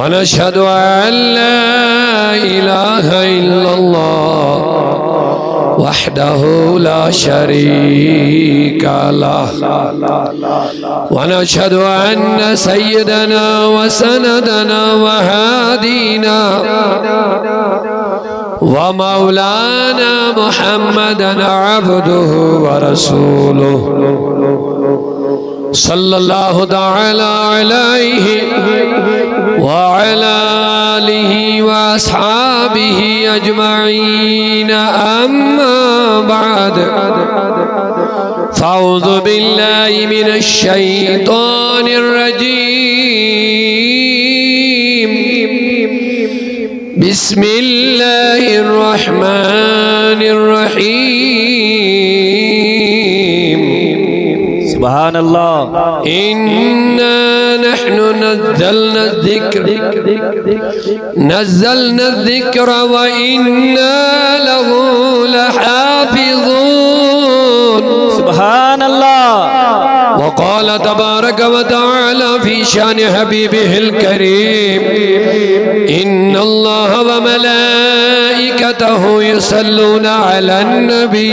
ونشهد أن لا إله إلا الله وحده لا شريك له ونشهد أن سيدنا وسندنا وهادينا ومولانا محمدا عبده ورسوله صلى الله تعالى عليه وعلى آله وأصحابه أجمعين أما بعد فأعوذ بالله من الشيطان الرجيم بسم الله الرحمن الرحيم سبحان الله إنا نحن نزلنا الذكر وإنا له لحافظون سبحان الله وقال تبارك وتعالى في شان حبيبه الكريم إن الله وملائكته يصلون على النبي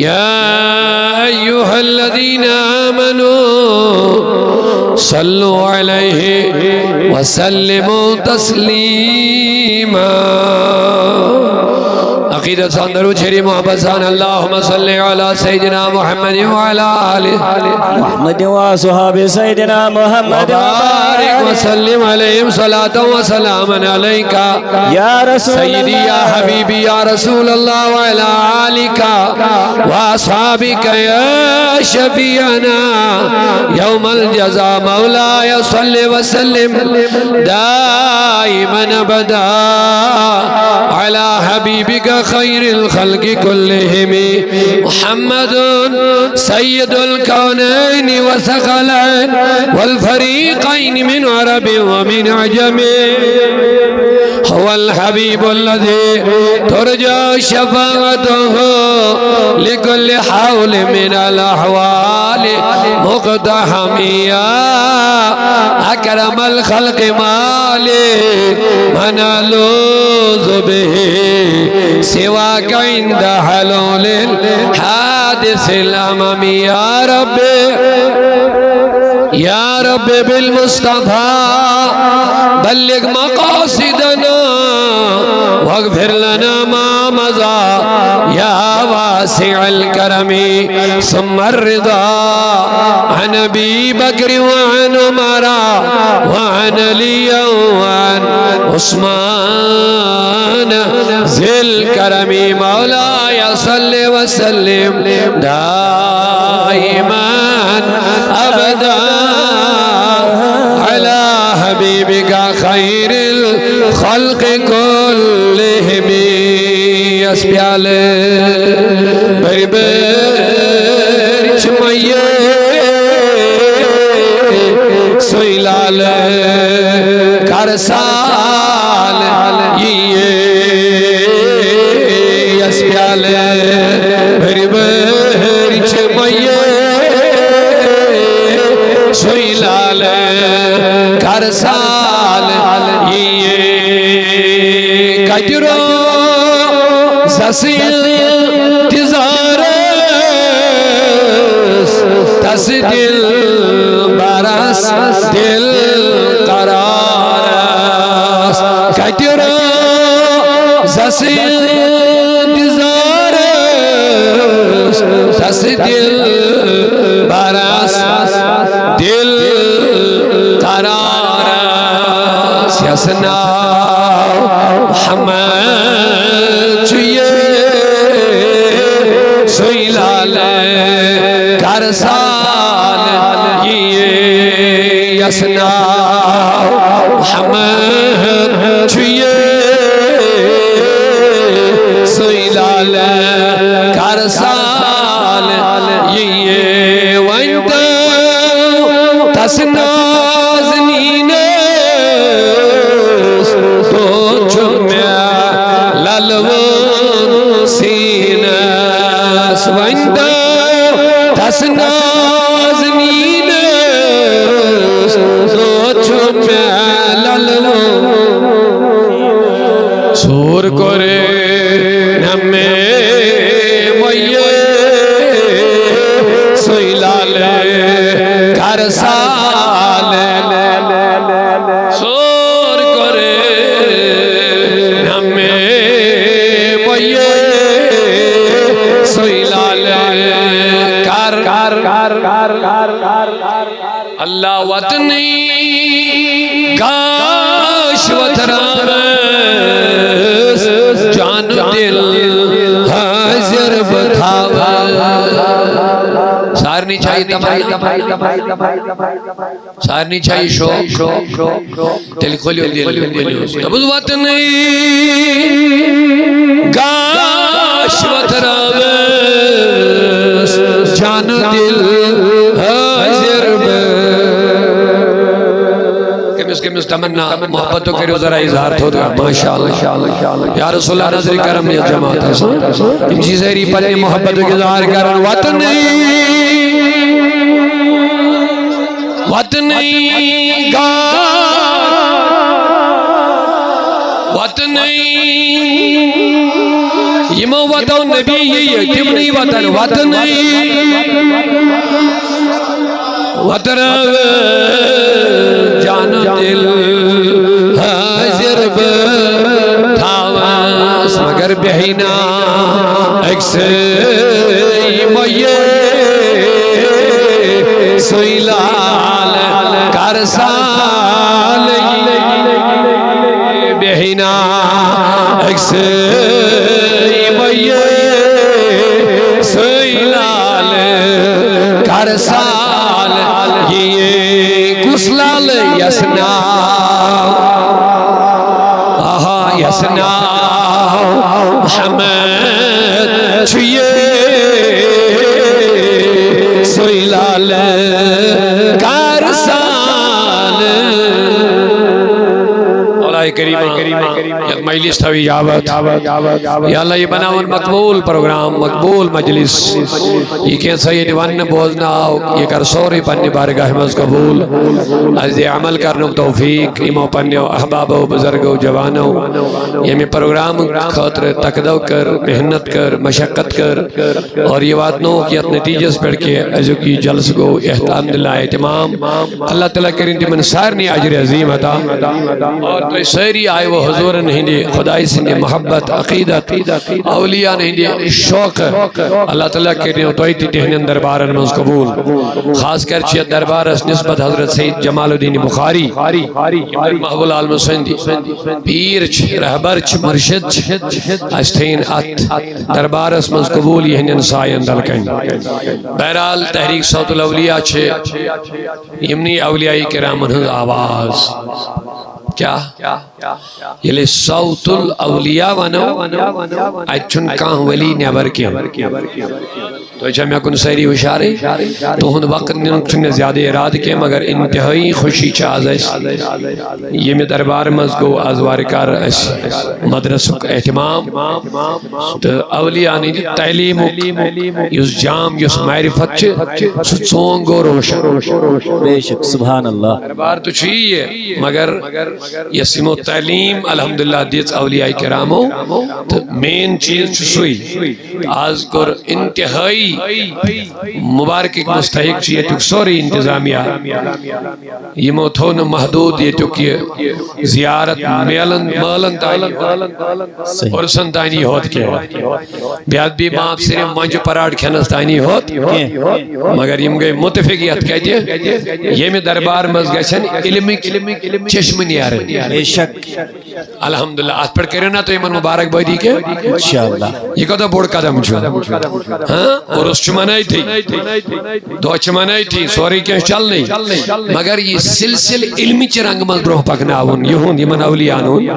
يا أيها الذين آمنوا صلوا عليه وسلموا تسليما عقيدة صندرو شري محمد صان اللهم صل على سيدنا محمد وعلى آله محمد وصحابه سيدنا محمد وبارك وسلم عليهم صلاة وسلاما عليك يا رسول سيدي يا حبيبي يا رسول الله وعلى آلك وأصحابك يا شفيعنا يوم الجزاء مولاي صل وسلم دائما أبدا على حبيبك خير الخلق كلهم محمد سيد الكونين وثقلين والفريقين من عرب ومن عجم هو الحبيب الذي ترجى شفاعته لكل حول من الأحوال مقتحم يا أكرم الخلق مالي من ألوذ به سواك عند حلول الحادث الأمامي يا رب بالمصطفى بلغ مقاصدنا واغفر لنا ما مضى يا واسع الكرم ثم الرضا عن أبي بكر وعن عمر وعن علي وعن عثمان ذي الكرم مولاي صل وسلم دائما أبدا على حبيبك خير الخلق كلهم أسبيال بربر چمائے سویلال کرسال یہ أسبيال بربر چمائے سویلال سال یہ کجرو زسیل تزارس تس دل برس دل قرارس کجرو زسیل تزارس تس دل برس دل قرارس یسنا محمد چیئے سویلال کرسال یہ یسنا محمد چیئے سویلال کرسال یہ وینت تسنازنین تو چمیا للون سینس وینت تسنازنین تو چمیا للون سور کرے نمے ویے سویلال کرسال سور کرے نمے ویے سویلال اللہ وطنی گاش وطرامس جان دل حاضر بتھاوا سارنی چاہیے تمہارا سارنی چاہیے شوق دل کھولیو دل تبز وطنی گاش وطرامس جان دل حاضر کمس تمنا محبتوں کے ذرا اظہار تو دیا ماشاءاللہ یا رسول اللہ نظر کرم یا جماعت حسن تم چیزیں پڑھنے محبتوں کے اظہار کرن وطنی گا وطنی یمو وطن نبی یہ تمنی وطن وطنی وطن جان دل حاضر بتھاواس مگر بہینا اکسے میے سویلال کرسال بہینا اکسے میے سویلال کرسال یہ کسلال یسنا آہا یسنا محمد چیئے سویلال کرسال اولائی کریمہ یک مجلس تھوی جاوت یا اللہ یہ بناون مقبول پروگرام مقبول مجلس یہ کہیں سید ون بوزنا یہ کر سوری پنی بارگاہ مز قبول از عمل کرنو توفیق ایمو پنیو احبابو بزرگو جوانو یہ میں پروگرام خاطر تقدو کر محنت کر مشقت کر اور یہ واتنو کی ات نتیجس پڑھ کے ازو کی جلس کو احتام دلہ احتمام اللہ تعالیٰ کریں تمن سارنی عجر عظیم عطا اور تو ساری آئے وہ حضور نہیں دے خدای سندے محبت عقیدت اولیاء نہیں دے شوق اللہ تعالیٰ کریں تو ایتی تہنین دربارن مز قبول خاص کر چیت دربار اس نسبت حضرت سید جمال الدین بخاری محبول عالم سندی پیر رہبر مرشد اشتین ات دربار اس مز قبول یہنین سائن دلکن بہرحال تحریک صوت الاولیاء چھے یمنی اولیاء کرامن ہز آواز کیا یہ لئے صوت الاولیاء ونو اچھن کان ولی نیبر کیا تو اچھا میں کن سیری ہوشاری تو ہن وقت نہ زیادہ اراد کے مگر انتہائی خوشی چاز یہ میں دربار مز گو آزوار کار مدرسک اہتمام تو اولیاء نے تعلیم یس جام یس معرفت سون گو روشن بے شک سبحان اللہ دربار تو چاہیے مگر یسمو تعلیم الحمدللہ دیت اولیاء کرامو تو مین چیز سوئی آز کر انتہائی مبارک مستحق چیئے تک سوری انتظامیہ یہ موتھون محدود یہ تک یہ زیارت مالن تائنی ارسن تائنی ہوت کے بیاد بھی ماں صرف منج پراڑ کھنس تائنی ہوت مگر یم گئے متفقیت کہتے ہیں یہ میں دربار مز گئے علمی چشمنی آ رہے بے شک الحمدللہ آت پر کرے نا تو ایمان مبارک بھائی دی کے انشاءاللہ یہ کہتا بوڑ قدم چھو اور اس چمنائی تھی دو چمنائی تھی سوری کیا چل نہیں مگر یہ سلسل علمی چرنگ مز بروح پکناون یہون یمن اولیانون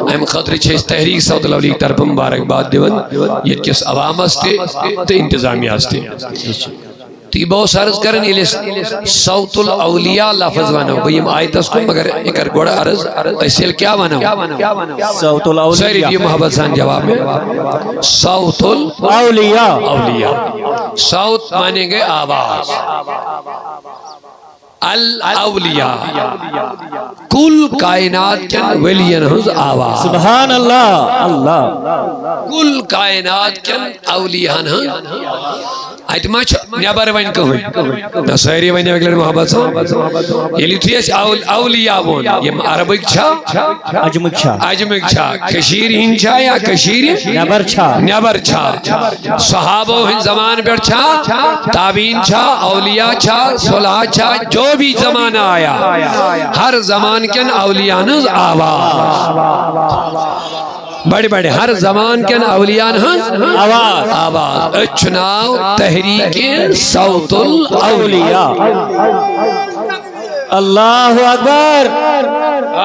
ایم خطر چھے تحریک صوت الاولی طرف مبارک بات دیون یہ کس عوام استے تو انتظامی استے تو یہ بہت سارز کرن یہ صوت الاولیاء لفظ بناو بھئیم آیت اس کو مگر اکر گوڑا عرض ایسیل کیا بناو صوت الاولیاء سیری یہ محبت سان جواب میں صوت الاولیاء صوت مانے گئے آواز الاولیاء کل کائنات کن ولین ہز آواز سبحان اللہ اللہ کل کائنات کن اولیاء ہز آیت ماچ نیابر وین کوئی نا سہری وین اگلر محبت سا یہ لیتوی اس اولیاء بون یہ عربک چھا اجمک چھا کشیر ہن چھا یا کشیر نیابر چھا صحابہ ہن زمان پر چھا تابین چھا اولیاء چھا صلحہ چھا جو بھی زمانہ آیا ہر زمان کن اولیاء نز آواز بڑے بڑے ہر زمان کے اولیاء ہیں آواز اچھناو تحریک صوت الاولیاء اللہ اکبر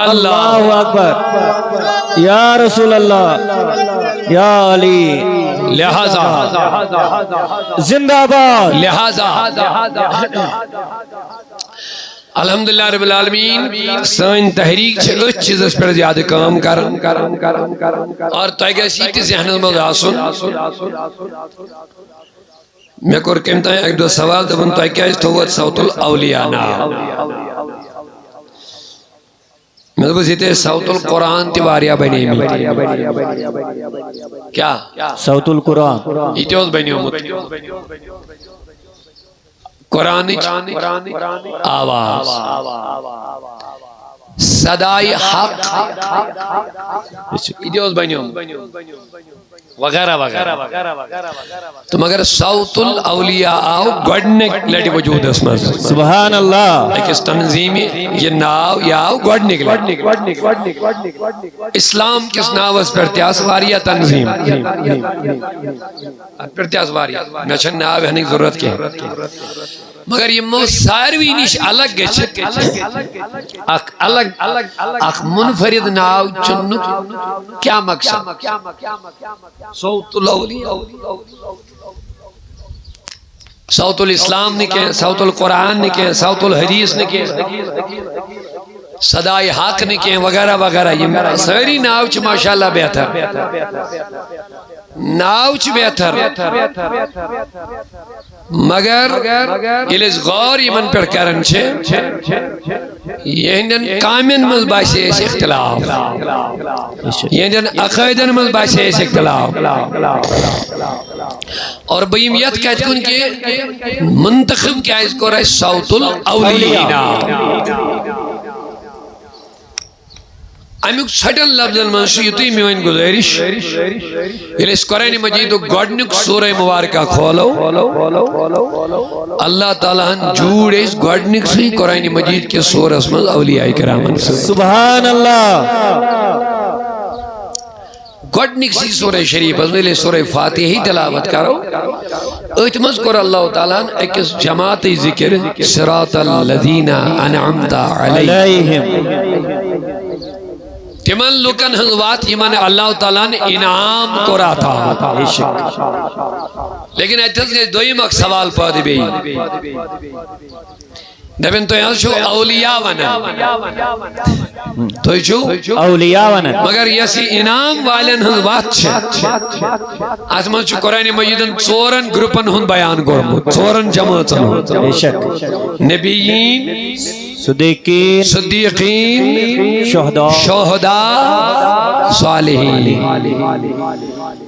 اللہ اکبر یا رسول اللہ یا علی لہذا زندہ باد لہذا الحمدللہ رب العالمین سائن تحریک چھے اس چیز اس پر زیادہ کام کرن اور تائگہ سیتی ذہن میں آسن میں کور کمتا ہے ایک دو سوال دبن تائگہ اس توت صوت الاولیاء نا میں دبو سیتے صوت القرآن تیواریا بنی میتی کیا صوت ایتی ہوز بنی امت قرآن آواز صدای حق ایدیوز بنیوں وغیرہ وغیرہ تو مگر صوت الاولیاء آو گوڑنک لڑی وجود اس میں سبحان اللہ ایک اس تنظیمی یہ ناو یا آو گوڑنک لڑی اسلام کس ناو اس پر تیاس واریہ تنظیم پر تیاس واریہ نشن ناو ہنی ضرورت کی مگر یہ مو ساروی نیش الگ گچھ اک منفرد ناو چنک کیا مقصد صوت الاولیاء صوت الاسلام نکے صوت القرآن نکے صوت الحدیث نکے صدای حق نکے وغیرہ وغیرہ یہ ساری ناوچ ماشاءاللہ بہتر ناوچ بہتر مگر یہ غور یمن پر کرن چھے یہ ہندن کامن مز باشے اس اختلاف یہ ہندن عقائدن مز باشے اس اختلاف اور بہیم یت کہت کن کہ منتخب کیا اس کو رہے صوت الاولیاء امیک چھٹن لفظ المنشی یتی میوین گزارش یہ اس قرآن مجید گوڑنک سورہ مبارکہ کھولو اللہ تعالیٰ جوڑ اس گوڑنک سے قرآن مجید کے سورہ اسمد اولیاء کرام سبحان اللہ گوڑنک سی سورہ شریف از ملے سورہ فاتحی تلاوت کرو اتمز کر اللہ تعالیٰ ایک جماعت ذکر صراط الذین انعمت علیہم تمن لکن ہن وات یمن اللہ تعالیٰ نے انعام کرا تھا لیکن ایتھس گئے دوئی مک سوال پادی بھی دبن تو یہاں شو اولیاء ونن تو چھو اولیاء ونن مگر یسی انعام والن ہن وات چھے آسمان چھو قرآن مجیدن ژورن گروپن ہن بیان کرمو ژورن جماعتن ہن بے شک نبیین صدیقین صدیقین شہداء صالحین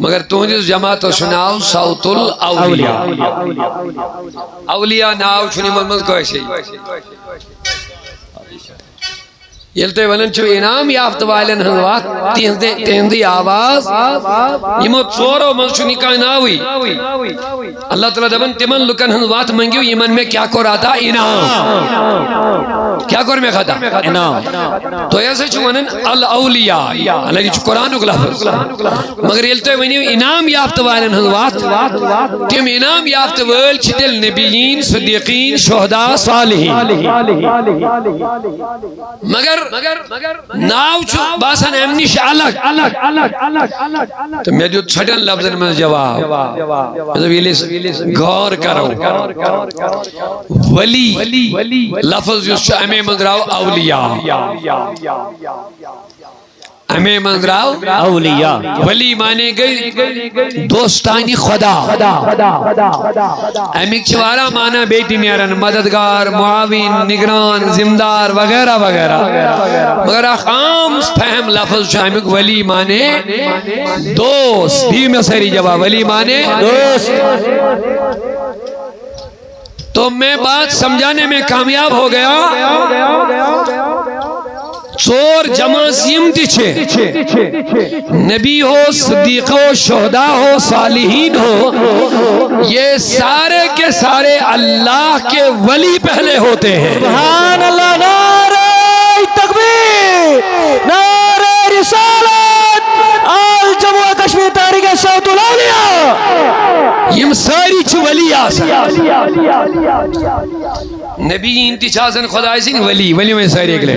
مگر تونجز جماعت سناو صوت الاولیاء اولیاء ناو چھنی ممز کوئی سی یلتے ونن چھو انعام یافت والن ہنوات تہندی آواز یمو ژورو من چھو نکاح ناوی اللہ تعالیٰ دبن تمن لکن ہنوات منگیو یمن میں کیا کر آتا انعام کیا کر میں خطا انعام تو ایسے چھو ونن الاولیاء اللہ جی چھو قرآن اگلا لفظ مگر یلتے ونیو انعام یافت والن ہنوات تم انعام یافت وال چھتل نبیین صدیقین شہداء صالحین مگر ناو چھو باسن امنیش الگ تو میں جو چھٹن لفظن میں جواب غور کرو ولی لفظ جو چھو امی مندراو اولیاء امی مندراو اولیاء ولی مانے گئی دوستانی خدا امیک چوارا مانا بیٹی نیرن مددگار معاون نگران زمدار وغیرہ وغیرہ مگر عام فہم لفظ چھو امیک ولی مانے دوست بھی میں سری جواب ولی مانے دوست تو میں بات سمجھانے میں کامیاب ہو گیا ژور جماعت تی چھے نبی ہو صدیق ہو شہداء ہو صالحین ہو یہ سارے کے سارے اللہ کے ولی پہلے ہوتے ہیں سبحان اللہ نعرہ تکبیر نعرہ رسالت آل جموں کشمیر تحریک صوت الاولیاء یم ساری چھ ولی آسا نبیین تی چازن خدا سین ولی میں ساری اگلے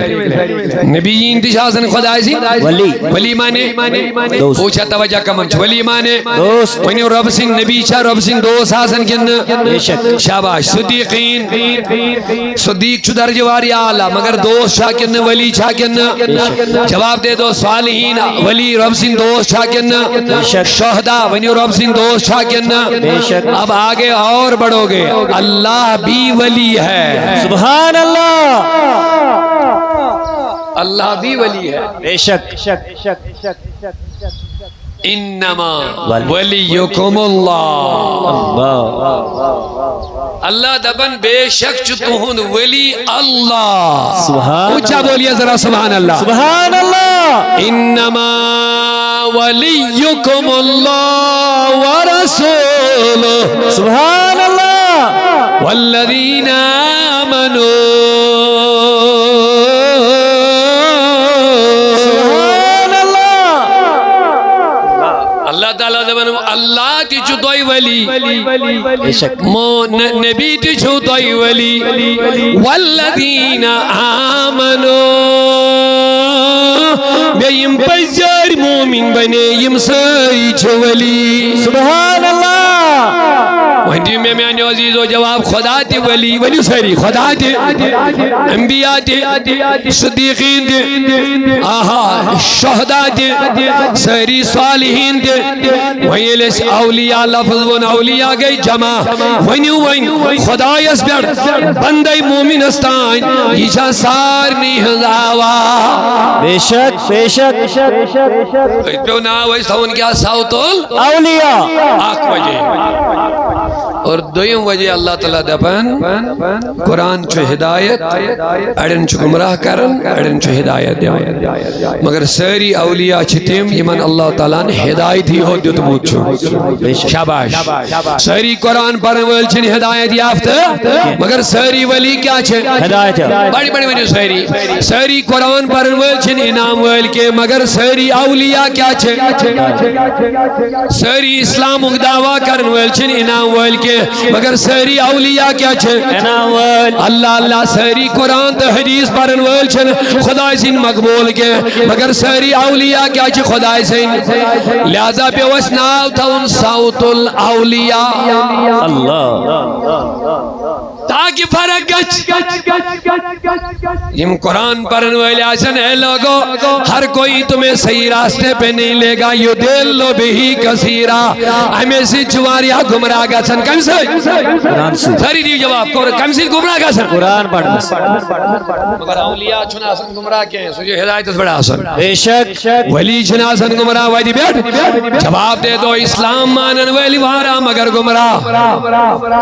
نبیین تی چازن خدا سین ولی مانے پوچھا توجہ کمن چھ ولی مانے ونی رب سین نبی چھ رب سین دوست آسن کن شاباش صدیقین صدیق چھ درجہ واری آلہ مگر دوست چھ کن ولی چھ کن جواب دے دو صالحین ولی رب سین دوست چھ کن شہداء ونی رب سین دوست چھ کن اب آگے اور بڑھو گے اللہ بھی ولی ہے سبحان اللہ اللہ بھی ولی ہے بے شک انما ولیکم اللہ اللہ دبن بے شک چتہن ولی اللہ سبحان اونچا بولیے ذرا سبحان اللہ سبحان اللہ انما ولیکم اللہ ورسولہ سبحان اللہ والذین آمنوا سبحان اللہ اللہ تعالیٰ دبن اللہ تی چھتوئی ولی نبی تی چھتوئی ولی والذین آمنوا بیم پزار مومن بنے یم سائی چھو ولی سبحان اللہ وہندی میں میانی عزیز و جواب خدا تی ولی ساری خدا تی انبیاء تی صدیقین تی آہا شہداء تی ساری صالحین تی ویلیس اولیاء لفظ ون اولیاء گئی جمع ونی خدا یس بیڑ بندی مومن استان ایچا سارنی ہزاوا بے شک بے شک پیو ناوی سون کیا ساوتول اولیاء آخ وجہ اور دویم وجہ اللہ تعالیٰ دپن قرآن چھو ہدایت اڑن چھو گمراہ کرن اڑن چھو ہدایت دیوان مگر ساری اولیاء چھتیم یمن اللہ تعالیٰ نے ہدایت ہی ہو دیت موت چھو شاباش ساری قرآن پڑھن ویل چھن ہدایت یافت مگر ساری ولی کیا چھے ہدایت بڑی بڑی بڑی ساری قرآن پڑھن ویل چھن انعام ویل کے مگر ساری اولیاء کیا چھے ساری اسلام دعویٰ کرن ویل چھن انعام ویل کے مگر ساری اولیاء کیا چھے اللہ اللہ ساری قرآن تو حدیث پرن ول چھن خدا سن مقبول کے مگر ساری اولیاء کیا چھے خدا سن لہذا پہ وسناو تھون صوت الاولیاء تاکہ فرق گچ یم قرآن پرن والے آسن اے لوگو ہر کوئی تمہیں صحیح راستے پہ نہیں لے گا یدلو بہی کثیرا ہمیں سے چواریا گمراہ گسن کم سے ساری دیو جواب کم سے گمراہ گسن قرآن پڑھنا مگر اولیاء چھنا آسن گمراہ کیا ہیں سوچے ہدایت اس بڑا آسن بے شک ولی چھنا آسن گمراہ ویدی بیٹھ جواب دے دو اسلام مانن ویلی وارا مگر گمراہ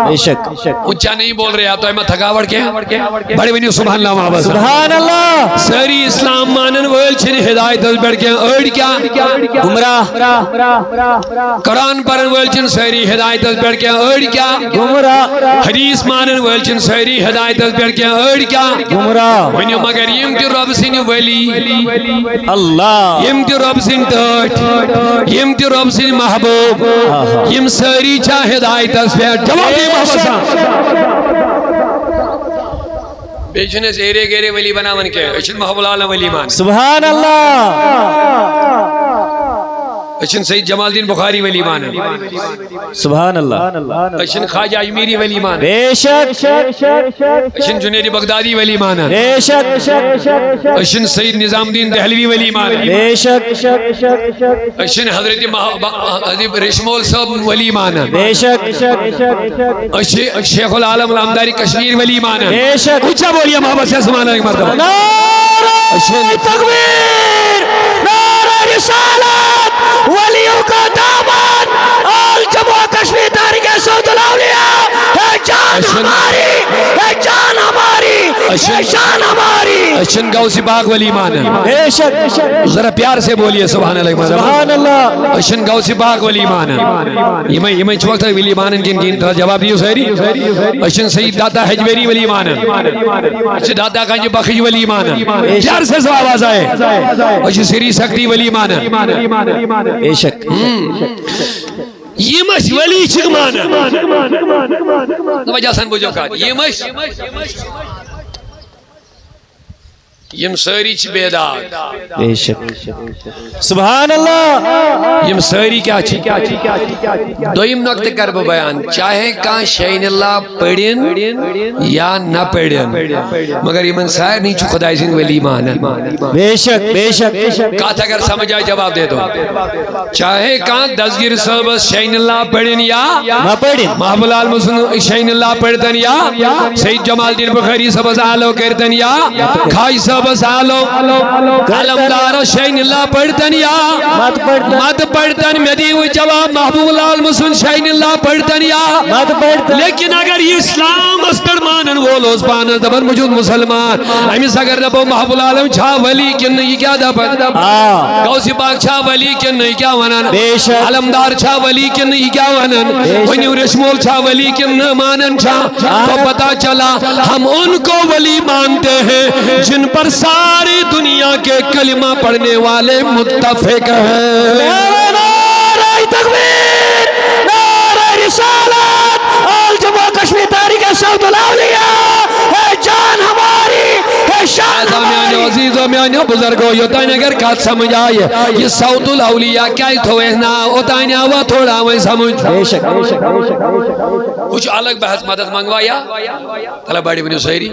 بے شک اچھا نہیں بول رہے آپ تو احمد تھکاوڑ کے بڑی بنی سبحان اللہ محبت سبحان اللہ ساری اسلام مانن ویل چھن ہدایت اس بیٹھ کے اڑ کیا گمراہ قرآن پرن ویل چھن ساری ہدایت اس بیٹھ کے اڑ کیا گمراہ حدیث مانن ویل چھن ساری ہدایت اس بیٹھ کے اڑ کیا گمراہ ونیو مگر یم تی رب سن ولی اللہ یم تی رب سن تٹ یم تی رب سن محبوب یم ساری چا ہدایت اس بیٹھ جواب دی محبت بیچنے سے ایرے گیرے ولی بناون کے اشن محب العالم ولی مان سبحان اللہ اشن سید جمال الدین بخاری ولی مان سبحان اللہ اشن خواجہ اجمیری ولی مان بے شک اشن جنید بغدادی ولی مان بے شک اشن سید نظام الدین دہلوی ولی مان بے شک اشن حضرت رشمول صاحب ولی مان بے شک شیخ العالم الامداری کشمیر ولی مان بے شک اچھا بولیے محبت سے سبحان اللہ مرتبہ نعرہ تکبیر نعرہ رسالت ولیوں کا دامن آل جموں کشمیر تحریک صوت الاولیاء ہے جان ہماری ہے جان ہماری ہے شان ہماری اشن گوسی باغ ولی مان بے شک ذرا پیار سے بولیے سبحان اللہ سبحان اللہ اشن گوسی باغ ولی مان یہ چوکتا ولی مان جن جن طرح جواب دیو سہری اشن سید داتا حجویری ولی مان اشن داتا کنج بخش ولی مان پیار سے آواز آئے اشن سری سکتی ولی مان بے شک یہ مش ولی چک مان توجہ سن بوجھو کہا یہ مش یم ساری چھ بیدار بے شک سبحان اللہ یم ساری کیا چھ دویم نقطہ کرب بیان چاہے کان شین اللہ پڑھن یا نہ پڑھن مگر یمن سائر نہیں چھ خدای سن ولی مان بے شک بے شک کہا تھا اگر سمجھ آئے جواب دے دو چاہے کان دزگیر صاحب شین اللہ پڑھن یا نہ پڑھن محب العالم شین اللہ پڑھتن یا سید جمال الدین بخاری صاحب آلو کرتن یا کھائی صاحب بسالو علمدار شین اللہ پڑھتن یا مت پڑھتن میں دیو جواب محبوب العالم سن شین اللہ پڑھتن یا مت پڑھتن لیکن اگر یہ اسلام اسپر مانن وولو اس پانس دبر موجود مسلمان امیس اگر دبو محبوب العالم چھا ولی کن نہیں کیا دبر گوسی پاک چھا ولی کن نہیں کیا ونن علمدار چھا ولی کن نہیں کیا ونن ونیو رشمول چھا ولی کن مانن چھا تو پتا چلا ہم ان کو ولی مانتے ہیں جن پر ساری دنیا کے کلمہ پڑھنے والے متفق ہیں نعرہ تکبیر نعرہ رسالت آل جموں کشمیر تحریک صوت الاولیاء ہے جان ہماری ہے شان ہماری عزیز و میانیو بزرگو یوتائن اگر کات سمجھ آئے یہ صوت الاولیاء کیا ہی تو احنا اوتائن آوا تھوڑا ہوئے سمجھ بے شک کچھ الگ بحث مدد منگوایا تلا بڑی بنیو سہری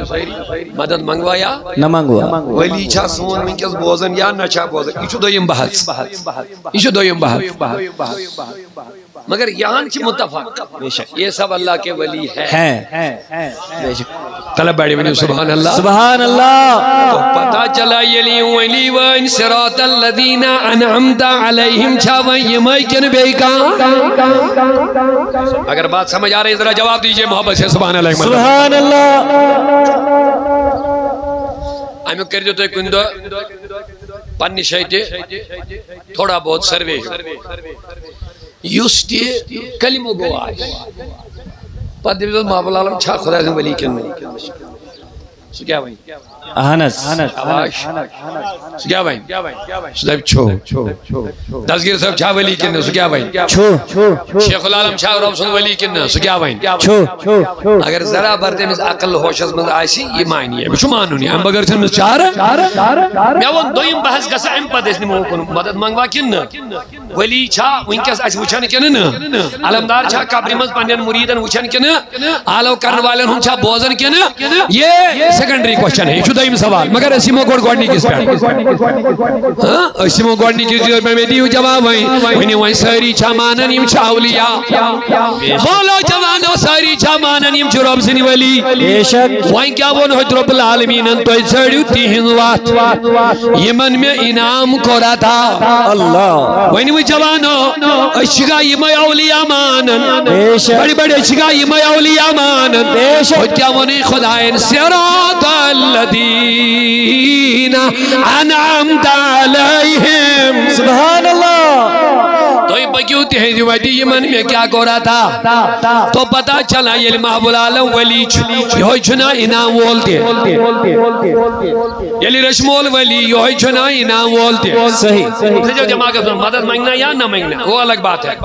مدد منگوایا نہ منگوا ولی چھا سون من کس بوزن یا نہ چھا بوزن ایشو دویم بحث ایشو دویم بحث مگر یہاں چھ متفق یہ سب اللہ کے ولی ہیں طلب بیڑی بنیو سبحان اللہ سبحان اللہ تو پتا چلا یلی ولی وین صراط الذین انعمت علیہم چھا وین مائکن بیکا اگر بات سمجھ آ رہی ذرا جواب دیجئے محبت سے سبحان اللہ سبحان اللہ ہمیں کر جو تو ایک کندو پنی شایدے تھوڑا بہت سروے یوسٹی کلمہ گو آئے پتہ دیوز محب العالم چھا خدا سے ولی کن سو کیا وہیں اہنس شاباش کیا بھائی صاحب چھو دستگیر صاحب چھا ولی کن سو کیا بھائی چھو شیخ العالم چھا رب سن ولی کن سو کیا بھائی چھو اگر ذرا برتے میں عقل ہوشس من آسی یہ معنی ہے بچو مانونی ہم بگر چھن میں چار میں وہ دویم بحث گسا ام پد اس نمو کن مدد منگوا کن ولی چھا ونکس اس وچھن کن علمدار چھا قبر مز پنن مریدن وچھن کن آلو کرن والن ہن چھا بوزن کن یہ سیکنڈری کوسچن ہے یہ دویم سوال مگر اسی مو گوڑ گوڑنی کس پہ اسی مو گوڑنی کس پہ میں دیو جواب وہیں وہیں ساری چھا مانن یم چھا اولیاء بولو جوانو ساری چھا مانن یم چھا رب سنی ولی بے شک وہیں کیا وہ نوت رب العالمین تو چھڑیو تیہن وات یمن میں انعام کورا تھا اللہ وہیں وہ جوانو اشگا یم اولیاء مانن بے شک بڑی بڑی اشگا یم اولیاء مانن بے شک اور کیا وہ نہیں خدائن صراط الذین انعمت علیہم سبحان اللہ تو یہ بکیوتی ہے جو ویدی یمن میں کیا کورا تھا تو پتا چلا یہ محب العالم ولی یہ چھنا انعام وولتے یہ رشمول ولی یہ چھنا انعام وولتے صحیح جو جماعت کا مدد مانگنا یا نہ مانگنا وہ الگ بات ہے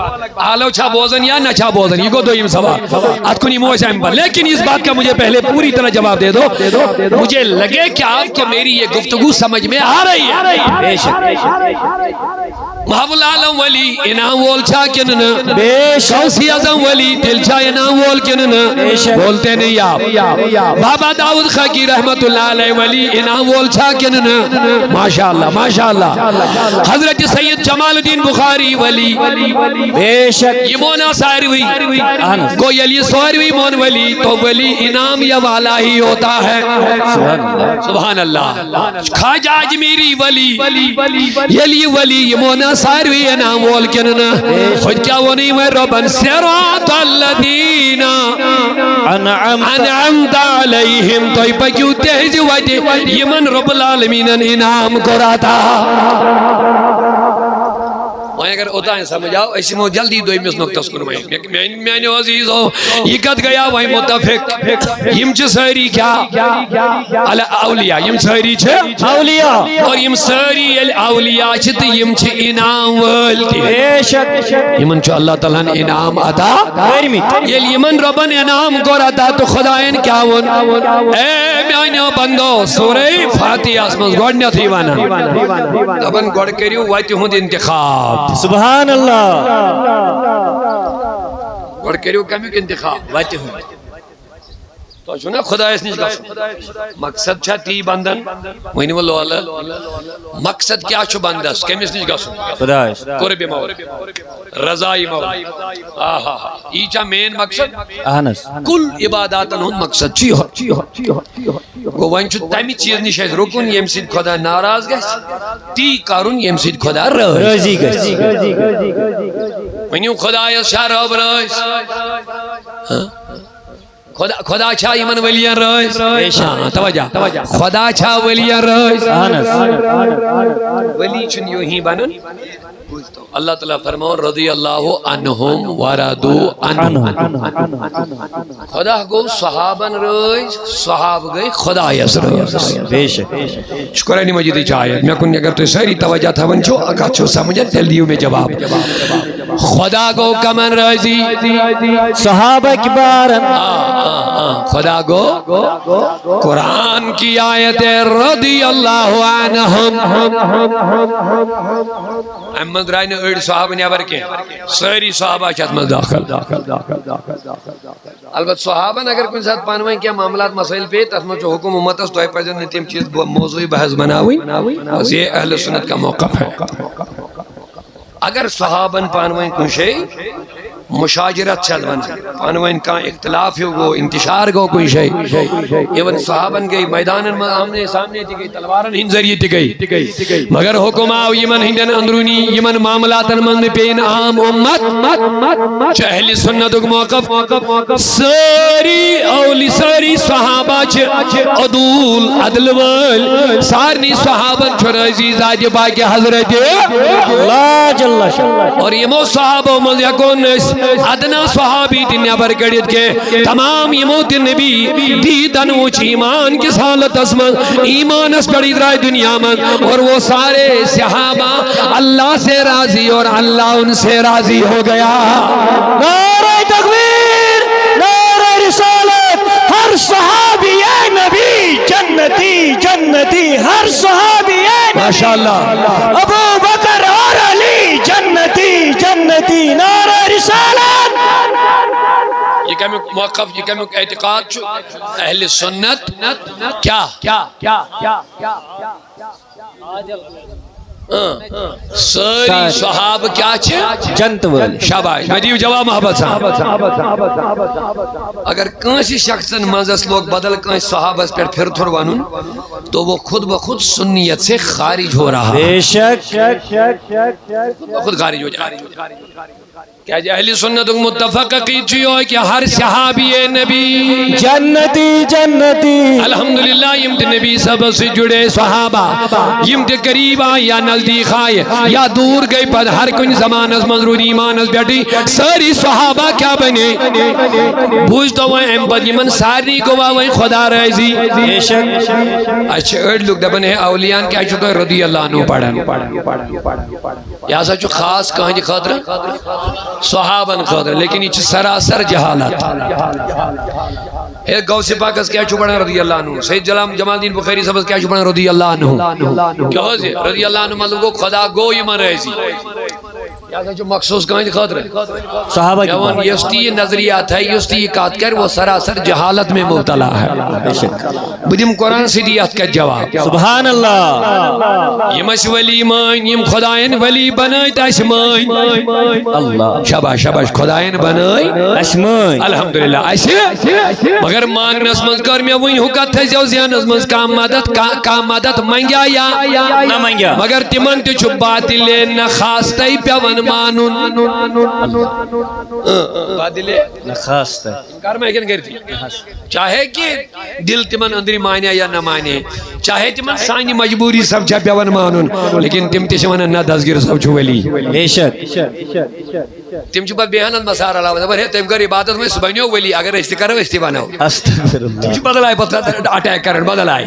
آلو چھا بوزن یا نہ چھا بوزن یہ کو دویم سوال ات کنی موسیٰ پر لیکن اس بات کا مجھے پہلے پوری طرح جواب دے دو مجھے لگے کیا کہ میری یہ گفتگو سمجھ میں آ رہی ہے بے شک محب العالم ولی انعام وول چھا کنن بے شک غوثی اعظم ولی دل چھا انعام وول کنن بولتے نہیں آپ بابا داؤد خاکی رحمت اللہ علیہ ولی انعام وول چھا کنن ماشاءاللہ ماشاءاللہ حضرت سید جمال الدین بخاری ولی بے شک یہ مونا ساروی کو یلی ساروی مون ولی تو ولی انعام یا والا ہی ہوتا ہے سبحان اللہ خواجہ اجمیری ولی یلی ولی یہ مونا ساروی انعام وول کنن خود کیا وہ نہیں میں ربن صراط الذین انعمت علیہم تو پکیو تیزی وجہ یہ من رب العالمین انعام کرا تھا وہیں اگر ہوتا ہے سمجھاؤ ایسی مو جلدی دوئی میں اس نقطہ سکن میں نے عزیز ہو یہ قد گیا وہیں متفق یم چھ ساری کیا اولیاء یم ساری چھ اولیاء اور یم ساری اولیاء چھ تی یم چھ انعام والتی بے شک یمن چھ اللہ تعالیٰ نے انعام عطا یہ یمن ربن انعام کر عطا تو خدایان کیا ون اے میانیو بندو سورہ فاتحہ اسمز گوڑنیا تھی وانا ابن گوڑ کریو واتی ہوں دی انتخاب سبحان اللہ گوڑ کریو کمیو کی انتخاب واتی ہوں تو چونا خدا اس نیچ گا مقصد چھا تی بندن وہی نہیں واللہ اللہ مقصد کیا چھو بندس کمی اس نیچ گا خدا قرب مولا رضائی مولا آہا ایچا مین مقصد اہنس کل عباداتن ہون مقصد چی ہو گو وائن چھو تیمی چیز نشاید رکن یم سید خدا ناراض گیس تی کارون یم سید خدا رضی گیس وینیو خدا یا شراب رئیس خدا چھا ایمن ولیان رئیس توجہ خدا چھا ولیان رئیس ولی چن یوں ہی بنن اللہ تعالیٰ فرمون رضی اللہ عنہم ورادو عنہم خدا گو صحابن رئیس صحاب گئی خدا یس رئیس بے شک شکرانی مجیدی چاہیے میں کنی اگر تو سہری توجہ تھا ونچو اکا چھو سمجھے تلیو میں جواب خدا گو کمن رضی صحابہ کبارن خدا گو قرآن کی آیت رضی اللہ عنہم احمد رائے نے اڑ صحابہ نیابر کے ساری صحابہ چاہت میں داخل البت صحابہ اگر کن ساتھ پانوائیں کیا معاملات مسائل پہ تسمہ جو حکم امت اس تو ہے پہجن نے تیم چیز موضوعی بحث بناوئی بس یہ اہل سنت کا موقف ہے اگر صحابن پانوائیں کن شئی مشاجرت چل بنا پانوائن کا اختلاف ہو انتشار کو کوئی شئی ایون صحابن گئی میدان آمنے سامنے تھی گئی تلوارن ہن ذریعے تھی گئی مگر حکم آو یمن ہندن اندرونی یمن معاملاتن من پین عام امت چہل سنت کو موقف ساری اولی ساری صحابہ عدول عدل وال سارنی صحابن چھر عزیز آج باقی حضرت اللہ جل شاہ اور یمو صحابہ من یکون ادنا صحابی تی نبر کڑیت کے تمام یموت نبی دیدن وچ ایمان کس حالت اسمن ایمان اس پڑی درائے دنیا من اور وہ سارے صحابہ اللہ سے راضی اور اللہ ان سے راضی ہو گیا. نعرہ تکبیر، نعرہ رسالت. ہر صحابی اے نبی جنتی جنتی، ہر صحابی اے نبی ماشاءاللہ. ابو بکر اور علی جنتی جنتی. نعرہ رسالت. یہ کمیک موقف، یہ کمیک اعتقاد چھو اہل سنت کیا ساری صحاب کیا چھے جنت والی. شاباش مدیو جواب محبت صاحب. اگر کانسی شخصن منزس لوگ بدل کانسی صحابہ پر پھر تھر وانون تو وہ خود بخود سنیت سے خارج ہو رہا ہے. بے شک. خود خارج ہو جائے. کیا جی اہل سنت متفق عقید چیو ہے کہ ہر صحابی نبی جنتی جنتی. الحمدللہ یم تے نبی سب سے جڑے صحابہ یم تے قریب آئے یا نزدیک آئے یا دور گئے پر ہر کن زمان از مضرور ایمان از بیٹی ساری صحابہ کیا بنے بوجھتا ہوئے امبد یمن ساری کو واوئی خدا رہزی. بے شک. اچھا اڑ لوگ دبن ہے اولیان کیا چھو کہ رضی اللہ عنہ پڑھن یا سا چھو خاص کہاں جی خاطر صحابن خاطر لیکن یہ سراسر جہالت. غوث پاک کیا چھو پڑھن رضی اللہ عنہ. سید جمال الدین بخاری صاحب کیا چھو پڑھن رضی اللہ عنہ. کیا ہو سی رضی اللہ عنہ مطلب کو خدا گو یمن رہزی یا جو مخصوص کہیں خاطر صحابہ کی جوان یستی نظریات ہے یستی کات کر وہ سراسر جہالت میں مبتلا ہے. بدیم قرآن صدیات کا جواب سبحان اللہ. یم اس ولی مان یم خدایان ولی بنائی تاش مان اللہ. شاباش شاباش خدایان بنائی اشمان. الحمدللہ ایسے مگر مان نسمز کر میں وین حکت تھے جو زیان نسمز کا مدد منگیا یا نہ منگیا مگر تمن تی چھو باطلے نہ خاستی پیون مانون باطلے نہ خاص ہے. انکار میں کن کرتی چاہے کہ دل تمن اندری مانے یا نہ مانے چاہے تمن سانی مجبوری سب چھا پیون مانون لیکن تم تشمن نہ دزگر سب چھو ولی. بے شک. تم چھو بات بیانت مسار اللہ دبر ہے تم کر عبادت میں سبنیو ولی اگر استی کرو استی بناو. استغفر اللہ. تم چھو بدل آئے پتہ اٹیک کرن بدل آئے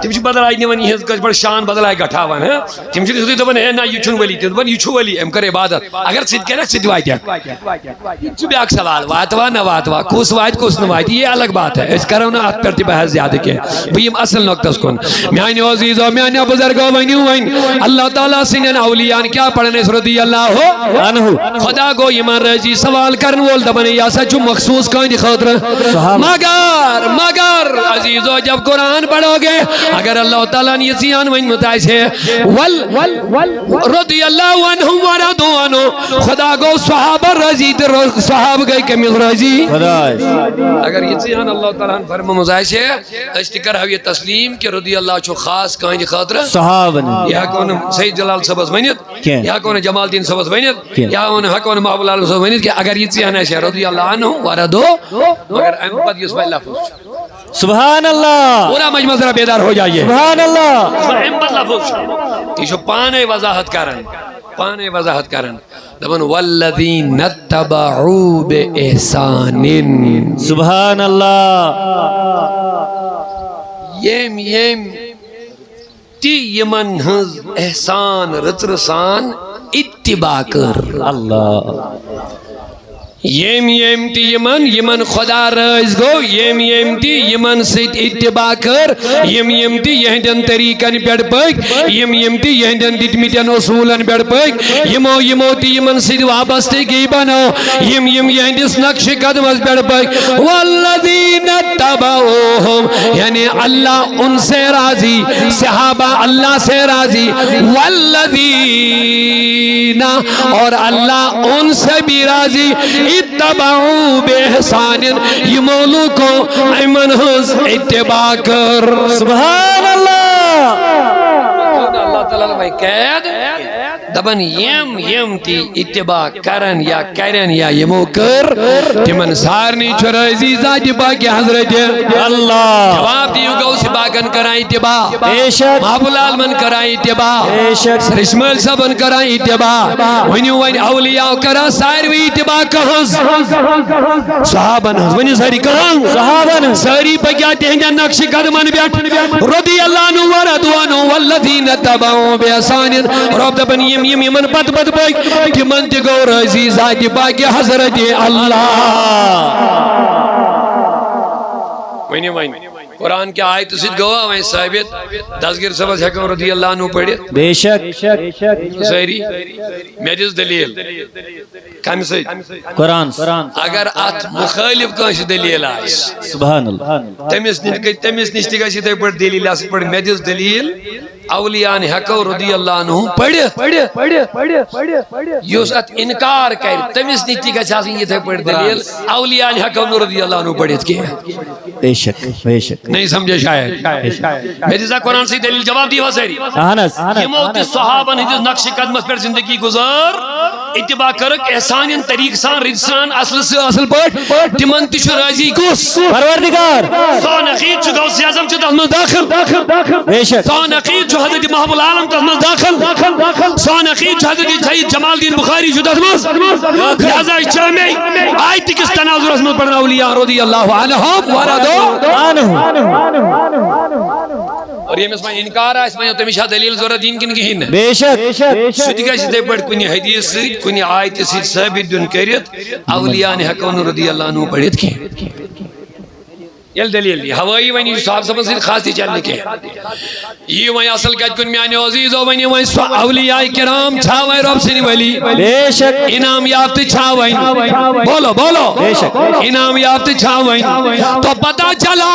تم چھو بدل آئے نیونی ہے کچھ بڑا شان بدل آئے گھٹاوان ہے تم چھو دیتے دبن ہے نا یہ چھون ولی تم دبن یہ چھو ولی ام کر عبادت اگر صد کرے صد وائد ہے چھو بیاک سوال واتوا نہ واتوا کوس وائد کوس نہ وائد یہ الگ بات ہے اس کرو نا ات پرتی بحث زیادہ کے بھئیم اصل نقطہ کن میانی عزیزو میانی بزرگو وینیو وین اللہ تعالیٰ سنن اولیان کیا پڑھنے رضی اللہ عنہ خدا گو ایمان رضی سوال کرن وول دبنے یا سچو مخصوص کوئی دی خاطر مگر عزیزو جب قرآن پڑھو گے اگر اللہ تعالیٰ نے یسیان وین متعیس ہے رضی اللہ عنہ ورضو عنہ خدا گو صحابہ رضی صحابہ گئی کمیل رضی اگر یسیان اللہ تعالیٰ نے فرم مزائش ہے اشتکر ہوئی تسلیم کہ رضی اللہ چھو خاص کہیں دی خاطر صحابہ یا کون سید جلال سبز ونیت یا کون جمال الدین سبز ونیت یا کون محبوب اللہ سبز ونیت کہ اگر یسیان ہے رضی اللہ عنہ ورضو مگر احمد یوسف اللہ لفظ سبحان اللہ. پورا مجمع ذرا بیدار ہو جائیے. سبحان اللہ. احمد لفظ یہ جو پانے وضاحت کرن دبن والذین اتبعوا بإحسان. سبحان اللہ. یم تی یمن ہز احسان رترسان اتباع کر اللہ. یم تی یمن خدا رز گو یم تی یمن سیت اتباع کر یم تی یہندن طریقن پیڑ پک یم تی یہندن دتمیتن اصولن پیڑ پک یمو تی یمن سیت وابستگی بنو یم یہندس نقش قدمز پیڑ پک والذین اتبعوہم یعنی اللہ ان سے راضی صحابہ اللہ سے راضی والذین اور اللہ ان سے بھی راضی اتبعوا بإحسان یہ مولو کو ایمن حس اتباع کر. سبحان اللہ. اللہ تعالیٰ نے قید دبن یم تی اتباع کرن یا کرن یا یمو کر تمن سارنی چھ راضی ذات پاک حضرت اللہ جواب دیو گو سے باگن کرائیں اتباع بے شک محبوب العالمین من کرائیں اتباع بے شک سرشمل صبن کرائیں اتباع ونیو ون اولیاء کرا ساروی اتباع کہنز صحابن ونی ساری کہنز صحابن ساری پکیا تہنجا نقش قدمن بیٹ رضی اللہ عنہ وردوانو والذین تبعو بیسان رب دبن یمن پت پت پک تمن تگو رضی ذات پاک حضرت اللہ وینی قرآن کی آیت سید گوا وہیں ثابت دسگر سبس حکم رضی اللہ عنہ پڑھے بے شک سہری میجز دلیل کم سید قرآن اگر ات مخالف کانش دلیل آئیس سبحان اللہ تمیس نشتی گا سیدھے پر دلیل آس پر میجز دلیل اولیاء نے حکم رضی اللہ عنہ پڑھے یوس ات انکار کر تمیس نشتی گا سیدھے پر دلیل اولیاء نے حکم رضی اللہ عنہ پڑھے تھے بے شک بے شک نہیں سمجھے شاید میجزہ قرآن سے دلیل جواب دی واسری آنس یہ موت صحابہ ہندس نقش قدمت پر زندگی گزار اتباع کرک احسانین طریق سان رجسان اصل سے اصل پر تمن تشو راضی کس پروردگار سون عقید چو غوث اعظم چو تحمل داخل بے شک سون عقید چو حضرت محب العالم تحمل داخل سون عقید چو حضرت سید جمال الدین بخاری چو تحمل لہذا اجتماعی آیت کس تناظر اسمت پڑھنا اولیاء رضی اللہ عنہم وردو اور یہ مسئلہ انکار ہے اس میں تمیشہ دلیل ضرورت دین کن کی ہن بے شک سدگا سدے پڑھ کنی حدیث سے کنی آیت سے ثابت دن کریت اولیاء نے حکم رضی اللہ عنہ پڑھت کی یل دلیل دی ہوائی ونی صاحب سبن سے خاصی چلنے کے یہ وہی اصل کہت کن میانی عزیز و ونی وہی اولیاء کرام چھاوائے رب سنی ولی بے شک انعام یافت چھاوائے بولو بے شک انعام یافت چھاوائے تو پتا چلا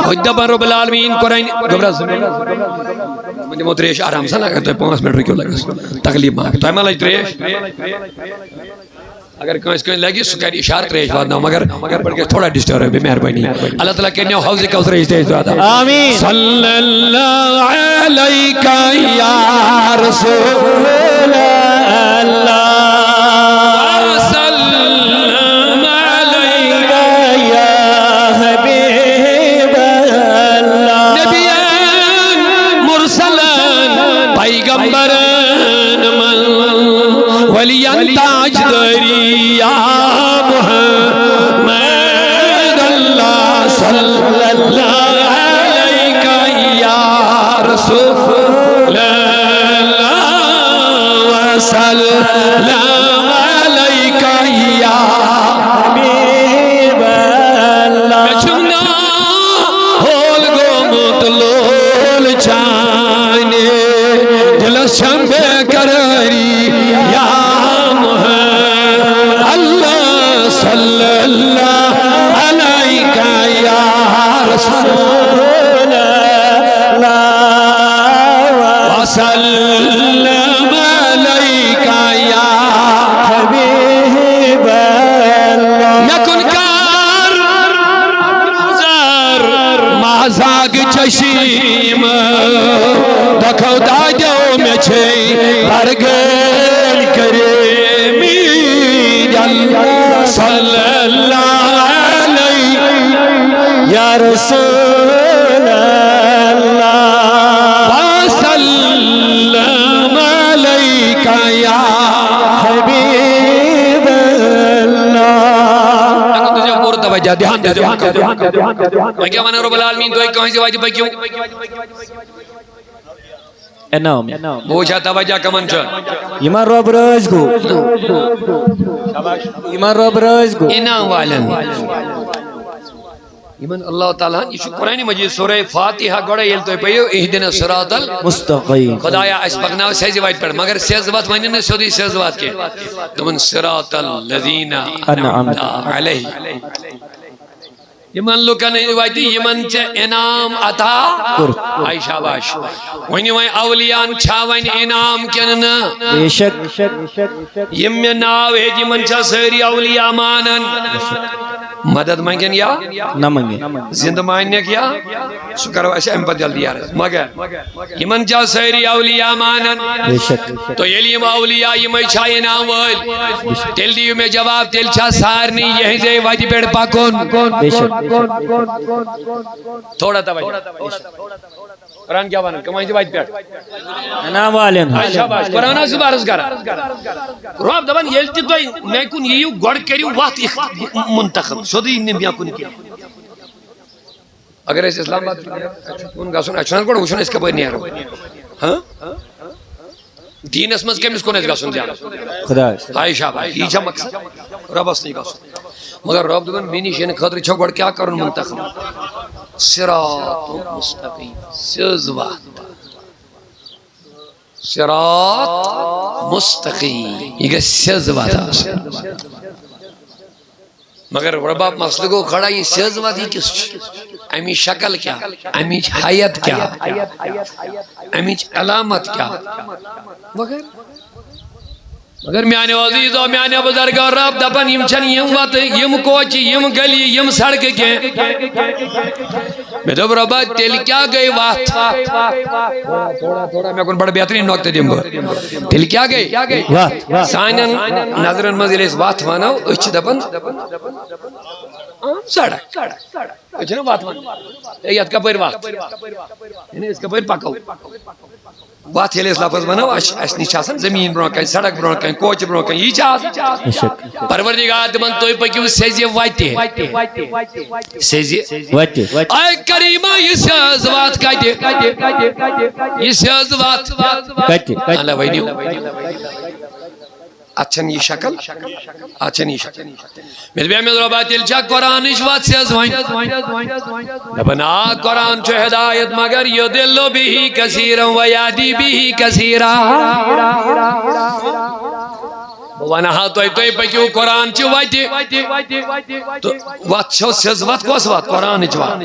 حجب رب العالمین قرآن گبرز مجھے مو تریش آرام سے لگا تو 5 منٹ کیوں لگا تکلیف مانگ تو ہے مالا تریش اگر کہیں لگی سکری اشارت رہے جواد نہ مگر پڑھ کے تھوڑا ڈسٹر ہے مہربانی اللہ تعالیٰ کہنے ہو حوض کا اترے اجتیج جواد آمین صلی اللہ علیکہ یا رسول اللہ وسلم علیکہ یا حبیب اللہ نبیان مرسلان پیغمبران من ولیان تاجداری یا محمد اللہ صلی اللہ علیکہ یا رسول اللہ وسلم علیکہ یا حبیب اللہ چمنا ہول گو مطلول چانے دل شمبے کراری یا محمد اللہ صلی اللہ علیکہ یا رسول اللہ وسلم علیکہ یا حبیب اللہ یکن کار زر مازاگ چشیم دکھو دادیو میں چھئی برگل کرے مید اللہ صلی اللہ علیہ یا رسول اللہ وسلم علیکہ یا حبیب اللہ تجھے پورا توجہ دھیان دے میں کیا مانا رب العالمین تو ایک کہیں سے واجب ہے کیوں انام بوچھا توجہ کمن چھا ایمان رب رز گو ایمان رب رز گو انام والن ایمان اللہ تعالیٰ یہ قرآن مجید سورہ فاتحہ گوڑا یہ تو پیو اہدنا الصراط مستقیم خدایا اس بغناو سیزوات پڑھ مگر سیزوات معنی نے سودی سیزوات کے تمن صراط الذین انعمت علیہ یمن لوکن وایتی یمن چ انعام عطا ای شاباش ونی وای اولیاء چھاوین انعام کن بے شک یم ناو ہے یمن چ سری اولیاء مانن مدد مانگن یا نہ منگے زندہ ماننے کیا سو کرو ایسے ام پر جلدی آ رہا مگر یمن چا سیری اولیاء مانن بے شک تو یلی یم اولیاء یم چھائے نام وال تیل دیو میں جواب تیل چھا سارنی یہی سے واجی پیڑ پاکون بے شک تھوڑا توجہ قرآن کیا بنا کمائیں سے واجی پیڑ انام والین شاباش قرآن سے بارز کرا رواب دبان یلتی تو میں کن یہیو گوڑ کریو وقت منتخب سودی نبیاں کن کی اگر ایسے اسلام بات ان کا سن اچھنان کوڑا وشن اس کا بہت نہیں آ رہا ہاں دین اسمز کم اس کو نہیں سن دیا خدا ہائی شاباش یہ چھا مقصد رب اس نہیں کا سن مگر رب دبان مینی شین خطر چھو گوڑ کیا کرن منتخب صراط مستقیم سیزوات صراط مستقیم یہ کہ سیزوات مگر رباب مسئلہ کو کھڑا یہ سیزوات ہی کس امی شکل کیا امی حیات کیا امی علامت کیا مگر میانے عزیز و میانے بزرگ اور رب دپن یم چھن یم وات یم کوچی یم گلی یم سڑک کے میں دب ربا تیل کیا گئی وات تھوڑا میں کن بڑا بہترین نوکتے دیم گو تیل کیا گئی سائنن نظرن مزیل اس وات ماناو اچھ دپن سڑک اچھ نا وات ماناو ایت کا پیر وات اس کا پیر پاکاو وات ہیلے اس لفظ بناو اس نیچاسن زمین برونکن سڑک برونکن کوچ برونکن یہ چاہت پروردگار دمان توی پکیو سیزی واتی سیزی واتی آئے کریمہ یہ سیزوات کہتے یہ سیزوات کہتے اللہ ویدیو اچھن یہ شکل اچھن یہ شکل میرے بیامی ربات الچا قرآن اشوات سیزوائن لبنا قرآن چو ہدایت مگر یدلو بھی کثیرا ویادی بھی کثیرا ونہا توی پکیو قرآن چو واتی تو وات چھو سیزوات کو اسوات قرآن چوات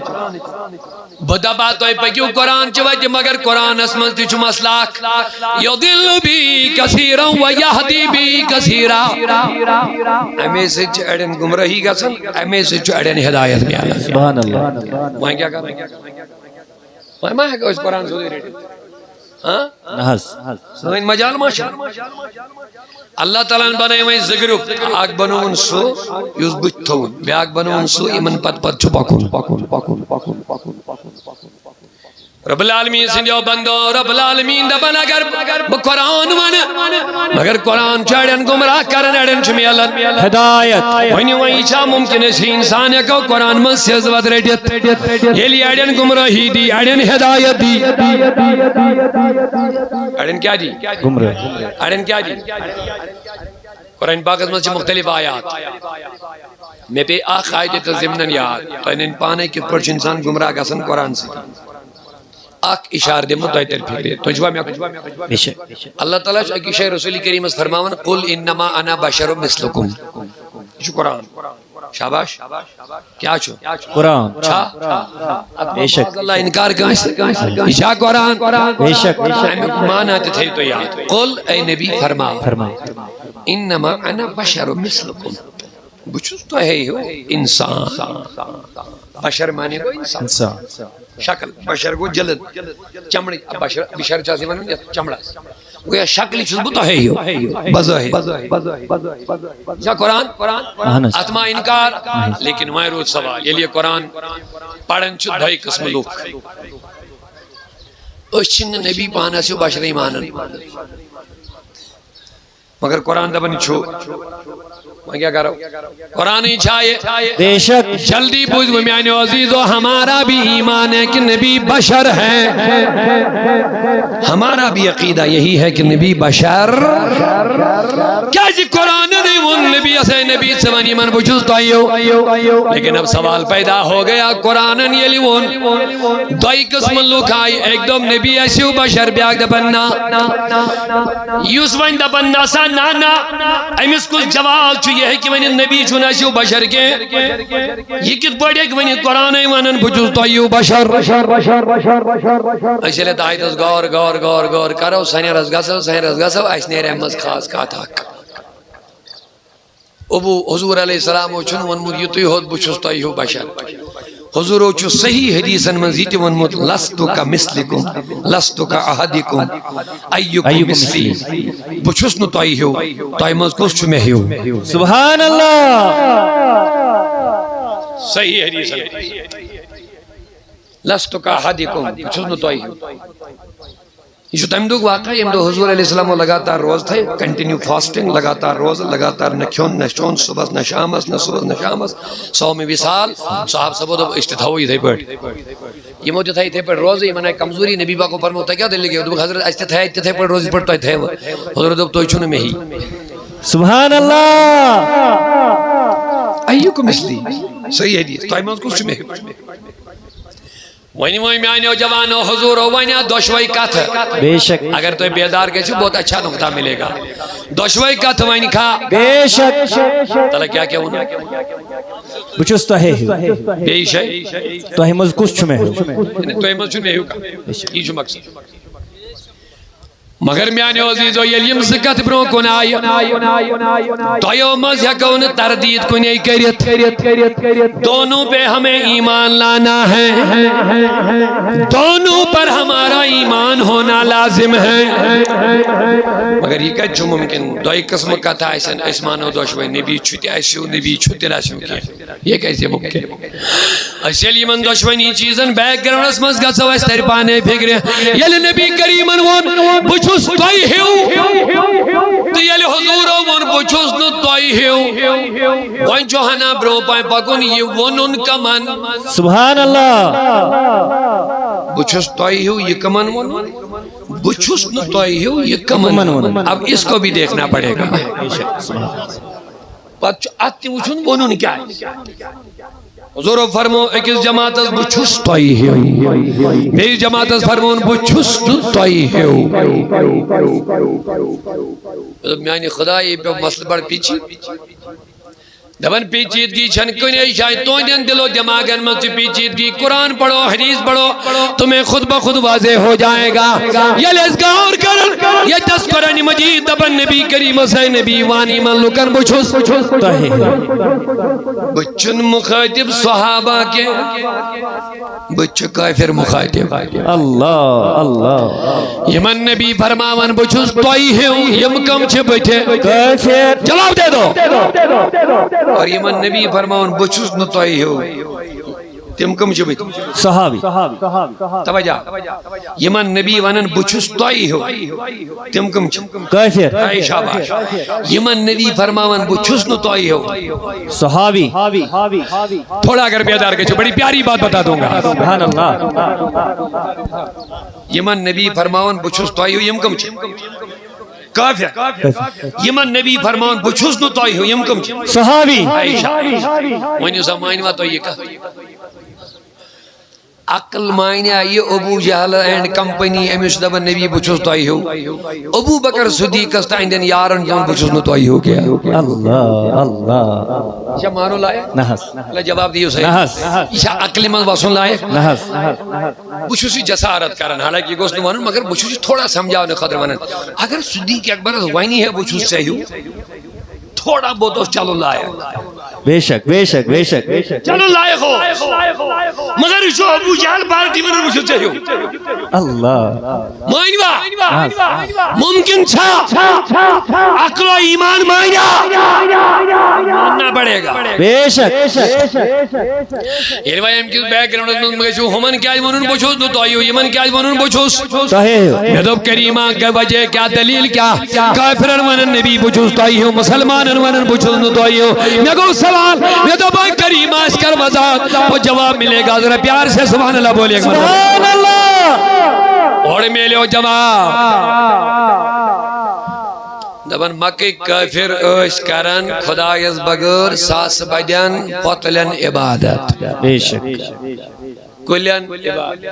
بدبا توی پکیو قرآن چو واتی مگر قرآن اسمز تیچو مسلاک یدلو بھی کثیرا ویادی بھی کثیرا امی سے چو اڑن گمرہی گا سن امی سے چو اڑن ہدایت میں آنا سبحان اللہ وہاں کیا کریں وہاں ہے کہ اس قرآن سو دے رہے ہاں نحس سوین مجال ماشا اللہ تعالیٰ نے بنائے ہوئے زگروپ آگ بنون سو یوز بچتون بیاگ بنون سو ایمن پت پت چھو رب العالمین سنجھو بندو رب العالمین دبن اگر قرآن وانا مگر قرآن چاڑن گمراہ کرن اڑن چمی اللہ ہدایت وینی وہی چا ممکن ہے انسان کو قرآن من سیزوات ریڈیت یہ لی اڑن گمراہی دی اڑن ہدایت دی اڑن کیا دی گمراہ اڑن کیا دی قرآن پاک میں سے مختلف آیات میں پہ آخ آیت تزمنن یاد تو انہیں پانے کی پرچ انسان گمراہ گسن قرآن سے آخ اشار دے مدعی ترفیق دے تو جواب میں اللہ تعالیٰ ایک شای رسول کریم اس فرماون قل انما انا بشر مثلکم شو قرآن شاباش کیا چھو قرآن چھا بے شک اللہ انکار کہاں سے شا قرآن بے شک مانا تھے تو یاد قل اے نبی فرما انما انا بشر مثلکم بچوز تو ہے ہو انسان بشر مانے کو انسان شکل بشر کو جلد چمڑی بشر چاہتے ہیں چمڑا وہ یہ شکلی چیز بتا ہے ہو بظاہر جا قرآن اتما انکار لیکن وہاں روز سوال یہ لئے قرآن پڑھن چھو دھائی قسم لوگ اچھن نبی پانا سے بشر ایمانن مگر قرآن دبنی چھو میں کیا کر رہا ہوں قرآن ہی چھائے بے شک جلدی پوچھ میانے عزیزو ہمارا بھی ایمان ہے کہ نبی بشر ہے ہمارا بھی عقیدہ یہی ہے کہ نبی بشر کیا جی قرآن نہیں وہ نبی اسے نبی سوانی من بچوز تو آئیو لیکن اب سوال پیدا ہو گیا قرآن یہ لیون دوائی قسم لوگ آئی ایک دم نبی ایسیو بشر بیاگ دبننا یوسفین دبننا سا نانا ایمیس کچھ جواب چھو یہ ہے کہ ونی نبی چھونا شیو بشر کے یہ کت پڑھے کہ ونی قرآن ایمانن بجوز تو ایو بشر ایسے لئے تاہی تس گور کرو سہنی رزگا سو ایس نیر احمد خاص کا تھاک ابو حضور علیہ السلام چھن ونمت یہ تھی ہوت بچھس تو ہو بشر حضور چھو صحیح حدیثن من یہ ونمت لستو کا مثلکم لستو کا احدکم ایکم مثلی بچھس نو تو ہو تو مز کس چھ میں ہو سبحان اللہ صحیح حدیثن لستو کا احدکم بچھس نو تو ہو یہ جو تم دوگ واقعہ یم دو حضور علیہ السلام لگاتار روز تھے کنٹینیو فاسٹنگ لگاتار روز لگاتار نہ کھیون نہ چون صبح نہ شامس نہ صبح نہ شامس سو میں وصال صاحب سب دو استتھاو یہ تھے پڑھ یہ موجود تھے پڑھ روز یہ منائے کمزوری نبی با کو فرموتا کیا دل لگے دو حضرت استتھائی پڑھ روز پڑھتا تھے حضرت دو تو چھنے میں ہی سبحان اللہ ایوکم مثلی صحیح حدیث تو ایمان کچھ میں وہی وہی میانیو جوانو حضورو وہی دوشوائی کت بے شک اگر تو بیدار کے چھو بہت اچھا نقطہ ملے گا دوشوائی کت وہی کھا بے شک تلا کیا کیا ہونا بچوس تو ہے بے شک تو ہے مز کس چمیں تو ہے مز چمیں ہو کا یہ جو مقصد مگر میانیو عزیزو یلیم سکت برو کن آئی تو یو مز یکون تردید کنی کریت دونوں پہ ہمیں ایمان لانا ہے دونوں پر ہمارا ایمان ہونا لازم ہے مگر یہ کچھ جو ممکن دو ایک قسم کا تھا اسمانو دوشوئی نبی چھوٹی ایسیو نبی چھوٹی لاشو کیا یہ کیسے ممکن اسی لیے من دوشوئی نی چیزن بیک گراؤنڈ اس مز گا سو اس تیر پانے پھگرے یل نبی کریمن ون بچھو توئی ہیو تو یلی حضورو ون بچھوس نو توئی ہیو وان جو ہنا برو پائیں پاکن یہ ونن کمن سبحان اللہ بچھوس توئی ہیو یہ کمن ون بچھوس نو توئی ہیو یہ کمن ون اب اس کو بھی دیکھنا پڑے گا پت آتی وچھن ونن کیا ہے حضور فرمو اکس جماعت از بچھوس توئی ہیو میری جماعت از فرمون بچھوس توئی ہیو میانی خدا یہ پہ مسئلہ بڑھ پیچھی دبن پیچیدگی چھن کنے شاید توندین دل و دماغن میں پیچیدگی قرآن پڑھو حدیث پڑھو تمہیں خود بخود واضح ہو جائے گا یہ لزگا اور کرن یہ تذکرہ مجید دبن نبی کریم سے نبی وانی من لکن بچھوس بچن مخاطب صحابہ کے بچ کافر مخاطب اللہ اللہ یہ من نبی فرماون بچھوس توئی ہوں یم کم چھے بیٹھے کافر جواب دے دو اور یہ من نبی فرماؤن بچھوس نو توئی ہو تم کم جو بیت صحابی توجہ یہ من نبی ونن بچھوس توئی ہو تم کم جو کافر عائشہ باش یہ من نبی فرماؤن بچھوس نو توئی ہو صحابی تھوڑا اگر بیدار کے چھو بڑی پیاری بات بتا دوں گا سبحان اللہ یہ من نبی فرماؤن بچھوس توئی ہو یم کم جو کافر یمن نبی فرمان بچھوس نو توئی ہو یم کم چھے صحابی عائشہ ونیو زمانیوہ تو یہ کہا عقل معنی آئی ابو جہل اینڈ کمپنی امیش دبن نبی بچھوس توئی ہو ابو بکر صدیق استا اندین یارن جون بچھوس نو توئی ہو کیا اللہ اللہ یہ مانو لائے نحس اللہ جواب دیو صحیح نحس یہ عقل من واسون لائے نحس بچھوسی جسارت کرن حالانکہ گوشت نو مانن مگر بچھوسی تھوڑا سمجھاو نے خدر مانن اگر صدیق اکبر وائنی ہے بچھوس چاہیو تھوڑا بہت اس چلو لائے بے شک بے شک بے شک چلو لائے ہو مگر جو ابو جہل پارٹی میں بچھوس چاہیو اللہ مائنوا ممکن چھا عقل و ایمان ماننا پڑے گا بے شک یہ روایہ ہم کس بیک گراؤنڈ میں مگے چھو ہمن کیا جمانون بچھوس نو توئی ہو یمن کیا جمانون بچھوس صحیح مدب کریمہ کا وجہ کیا دلیل کیا کافرن ونن نبی بچھوس توئی ہو مسلمانن ونن بچھوس نو توئی ہو میں کو سوال مدب کریمہ اس کر وضاحت وہ جواب ملے گا ذرا پیار سے سبحان اللہ بولیے سبحان اللہ اور میلے ہو جواب دبن مکہ کافر اس کرن خدایز بغیر ساس بدن پتلن عبادت بے شک کلین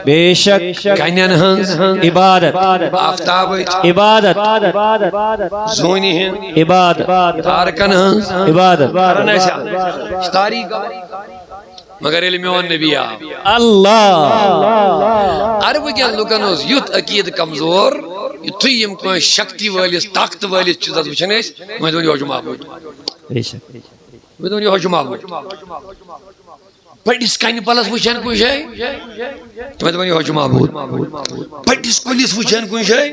بے شک کنین ہنس عبادت آفتاب عبادت زونی ہن عبادت تارکن ہنس عبادت ستاری مگر علمیون نبی آپ اللہ عرب کیا لوکانوز یوت عقید کمزور یتھی یم کوئی شکتی والیس طاقت والیس چیزات وچھن اس میں دونی ہوجم آپ بے شک میں تو یہ حجم آبود پڑھس کن پلس وچھن کن جائے تو میں تو یہ حجم آبود پڑھس کلس وچھن کن جائے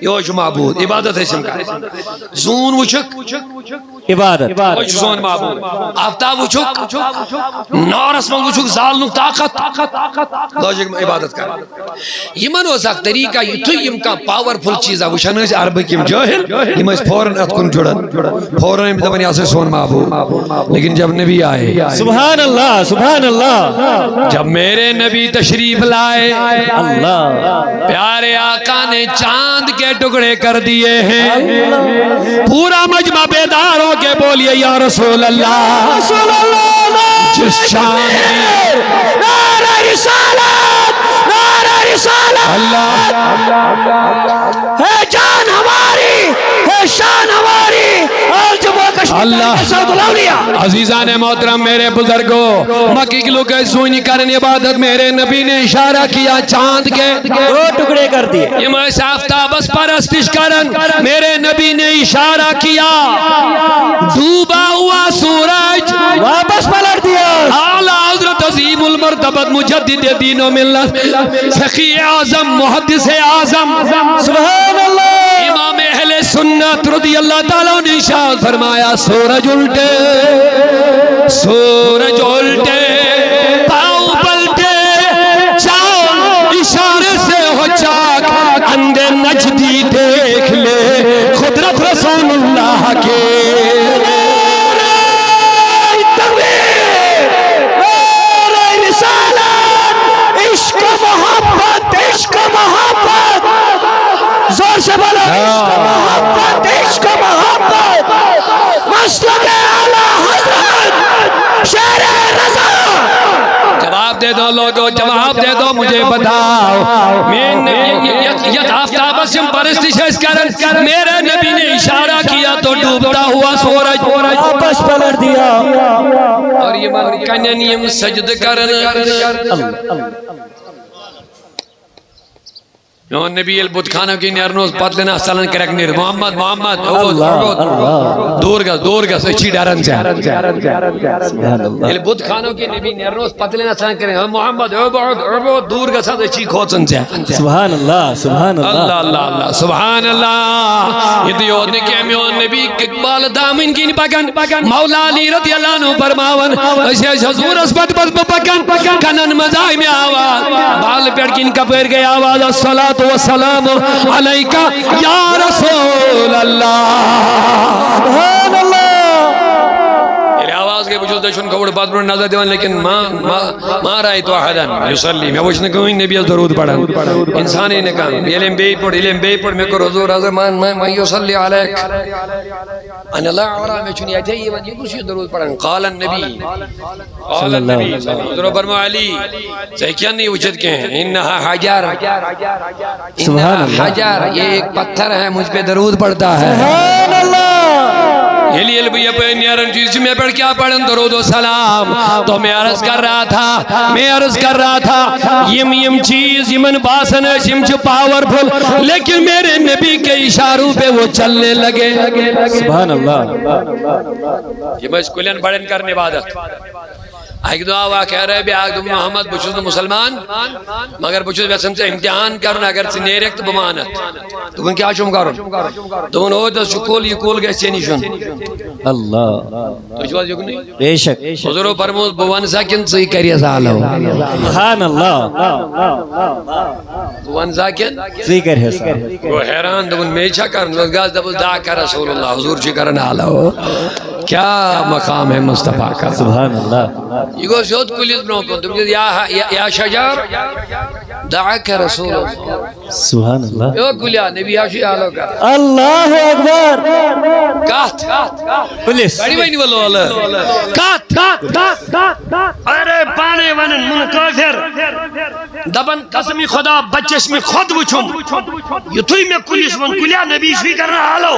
یہ حجم آبود عبادت ہے سم کا زون وچھک عبادت وچھ زون معبود آفتاب وچھک نورس من وچھک زالنک طاقت لوجک عبادت کر یہ من ہو سک طریقہ یہ تو یم کا پاورفل چیزہ وچھن ہے عربی کیم جاہل یہ میں فوراں ات کن جڑن فوراں دپن یہ سون معبود لیکن جب نبی آئے سبحان اللہ سبحان اللہ جب میرے نبی تشریف لائے اللہ پیارے آقا نے چاند کے ٹکڑے کر دیے ہیں پورا مجمع بیدار ہو کے بولیے یا رسول اللہ جس چاند کی نعرہ رسالت نعرہ رسالت اللہ ہے جان ہماری ہے شان ہماری اور جب وہ کشمیر اللہ کے ساتھ الاولیاء عزیزان محترم میرے بزرگوں مکی کے لوگ سونی کرنے عبادت میرے نبی نے اشارہ کیا چاند کے دو ٹکڑے کر دیے یہ میں آفتاب بس پرستش کرن میرے نبی نے اشارہ کیا ڈوبا ہوا سورج واپس پلٹ دیا اعلی حضرت عظیم المرتبت مجدد دین و ملت فقی اعظم محدث اعظم سبحان اللہ امام اہل سنت رضی اللہ تعالیٰ نے ارشاد فرمایا سورج الٹے پاؤں پلٹے چاند اشارے سے ہو چاک اندے نجدی دیکھ لے قدرت رسول اللہ کے عشق محبت زور سے بولو عشق محبت مسلک اعلی حضرت شیر رضا جواب دے دو لوگو جواب دے دو مجھے بتاؤ آفتاب سے پرستش کرن میرے نبی نے اشارہ کیا تو ڈوبتا ہوا سورج واپس پلٹ دیا اور یہ من کننیم سجد کرن نو نبی البت خانہ کی نیرنوز پتلنا سلن کرک نیر محمد دور گس اچھی ڈارن سے البت خانہ کی نبی نیرنوز پتلنا سلن کرک محمد عبود دور گس اچھی کھوچن سے سبحان اللہ سبحان اللہ اللہ اللہ سبحان اللہ یہ دیود نے کہ ہمیون نبی اقبال دامن کی پکن مولا علی رضی اللہ عنہ فرماون اسے حضور اسبت بس پکن کنن مزائی میں آواز بال پیڑ کی ان کا پیر گئی آواز الصلاة والسلام علیکہ یا رسول اللہ سبحان اللہ یہ آواز کے بجھو دشن کھوڑ بات پر نظر دیوان لیکن ما رائے تو احدن یسلی میں وچھنے کہوں نبی از درود پڑھا انسانی نے کہا علم بے پڑھ میں کو حضور حضر من یسلی علیک ان اللہ عورا میں چنی اجائی من یہ کسی درود پڑھا قال النبی حضر برمو علی سیکیان نہیں وچھت کے ہیں انہا حجار حجار یہ ایک پتھر ہے مجھ پہ درود پڑھتا ہے سبحان اللہ یہ لیے لبیہ پہ نیارن چیز میں پڑھ کیا پڑھن درود و سلام تو میں عرض کر رہا تھا یم چیز یمن باسن ہے یم چو پاورفل لیکن میرے نبی کے اشاروں پہ وہ چلنے لگے سبحان اللہ یہ میں اس کلین بڑھن کرنے عبادت ایک دعا ہوا کہہ رہے بھی آگ محمد بچوز مسلمان مگر بچوز ویسن سے امتحان کرن اگر سے نیرکت بمانت تو ان کیا چم کرن تو ان ہو دس کول یہ کول گئے سے نیشن اللہ تو جو بات نہیں بے شک حضور فرمود بوان ساکن صحیح کریے سالہ سبحان اللہ بوان ساکن صحیح کریے سالہ وہ حیران دبن میچا کرن وزگاز دبن دعا کر رسول اللہ حضور چی کرن آلہ کیا مقام ہے مصطفیٰ کا سبحان اللہ یہ گو شود کلیت بنو کن تم جد یا شجار دعاک رسول اللہ سبحان اللہ یہ کلیا نبی آشی آلو کا اللہ اکبر کات پولیس بڑی بینی والو اللہ کات ارے پانے ونن من کافر دبن قسمی خدا بچش میں خود وچھم یہ توی میں کلیس من کلیا نبی شوی کرنا آلو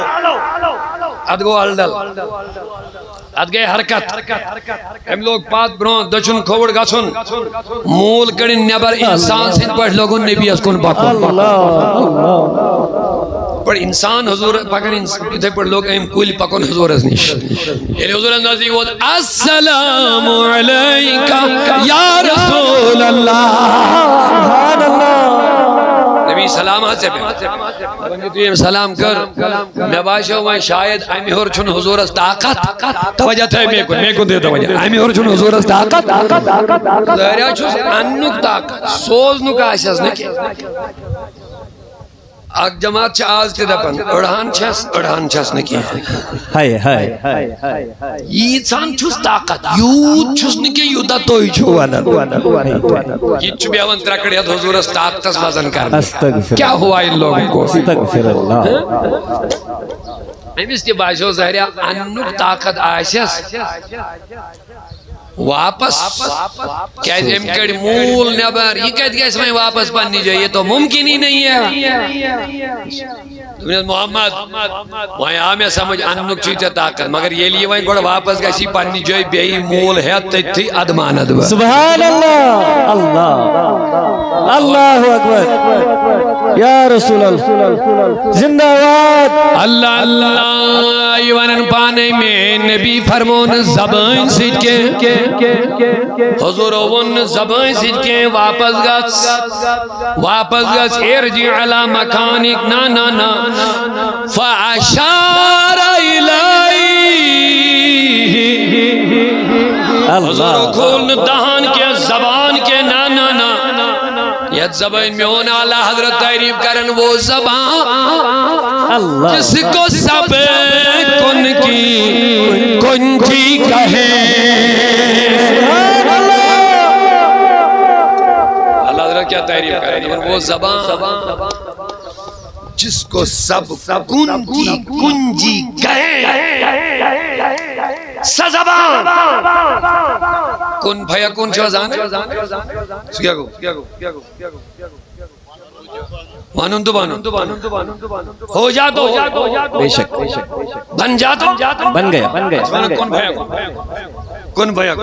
ادگو الڈل ادگے حرکت ہم لوگ پات برون دچن کھوڑ گسن مول کڑن نیبر انسان سے پڑھ لوگن نبی اسکن باکن پر انسان حضور پکن اتھے پر لوگ ایم کوئی پکن حضور از نش یعنی حضور از نزدیک وہ السلام علیکہ یا رسول اللہ سبحان اللہ نبی سلام ہاتھ سے پہ سلام کر میں باشا ہوا شاید ایمی ہور چھن حضور از طاقت توجہ تھے میں کو دے توجہ ایمی ہور چھن حضور از طاقت ظاہرہ چھوس اننک طاقت سوزنک آسیس نکی اک جماعت چھ آز تی دپن اڑھان چھس نکی ہائے ہائے یہ سان چھس طاقت یود چھس نکی یودا توی چھو یہ چھو بیاون ترکڑیت حضور از طاقت اس وزن کرنے کیا ہوا ان لوگوں کو استغفر اللہ اس کے باشو ظاہرہ اننک طاقت آسیس واپس کہہ دیم کڑ مول نبر یہ کہہ دیا اس میں واپس پڑھنی جائے یہ تو ممکن ہی نہیں ہے دنیا محمد وہاں ہمیں سمجھ اننک چیتے طاقت مگر یہ لیے وہیں گوڑا واپس گئی پڑھنی جائے بیئی مول ہے تھی ادمان ادبا سبحان اللہ اللہ اللہ اکبر یا رسول اللہ زندہ آباد اللہ اللہ ایوانن پانے میں نبی فرمون زبان سیٹ کے حضور ون زبان سیٹ کے واپس گس ارجع علی مکانک نا نا نا فاشار الیہ حضور کھولن دہان کے زبان کے نا نا نا یہ زبان میں ہونا اللہ حضرت تعریف کرن وہ زبان جس کو سب کن کی کنجی کہے اللہ حضرت کیا تعریف کرن وہ زبان جس کو سب کن کی کنجی کہے سزبان کن بھیا کن شوزان کیا گو مانون تو ہو جا تو بے شک بن جا تو بن گیا کن بھیا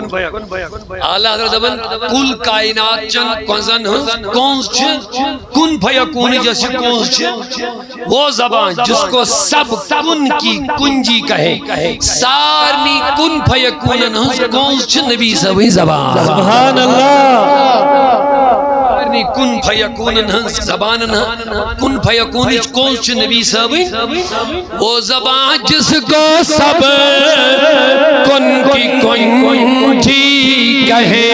اعلیٰ حضرت دبن کل کائنات چن کنزن کونس کن بھیا کونی جیسے کونس وہ زبان جس کو سب کن کی کنجی کہے سارنی کن بھیا کونن کونس نبی سبھی زبان سبحان اللہ کن فیکونن زبانن کن فیکونن کون چھ نبی صاحبی وہ زبان جس کو سب کن کی کنجی کہے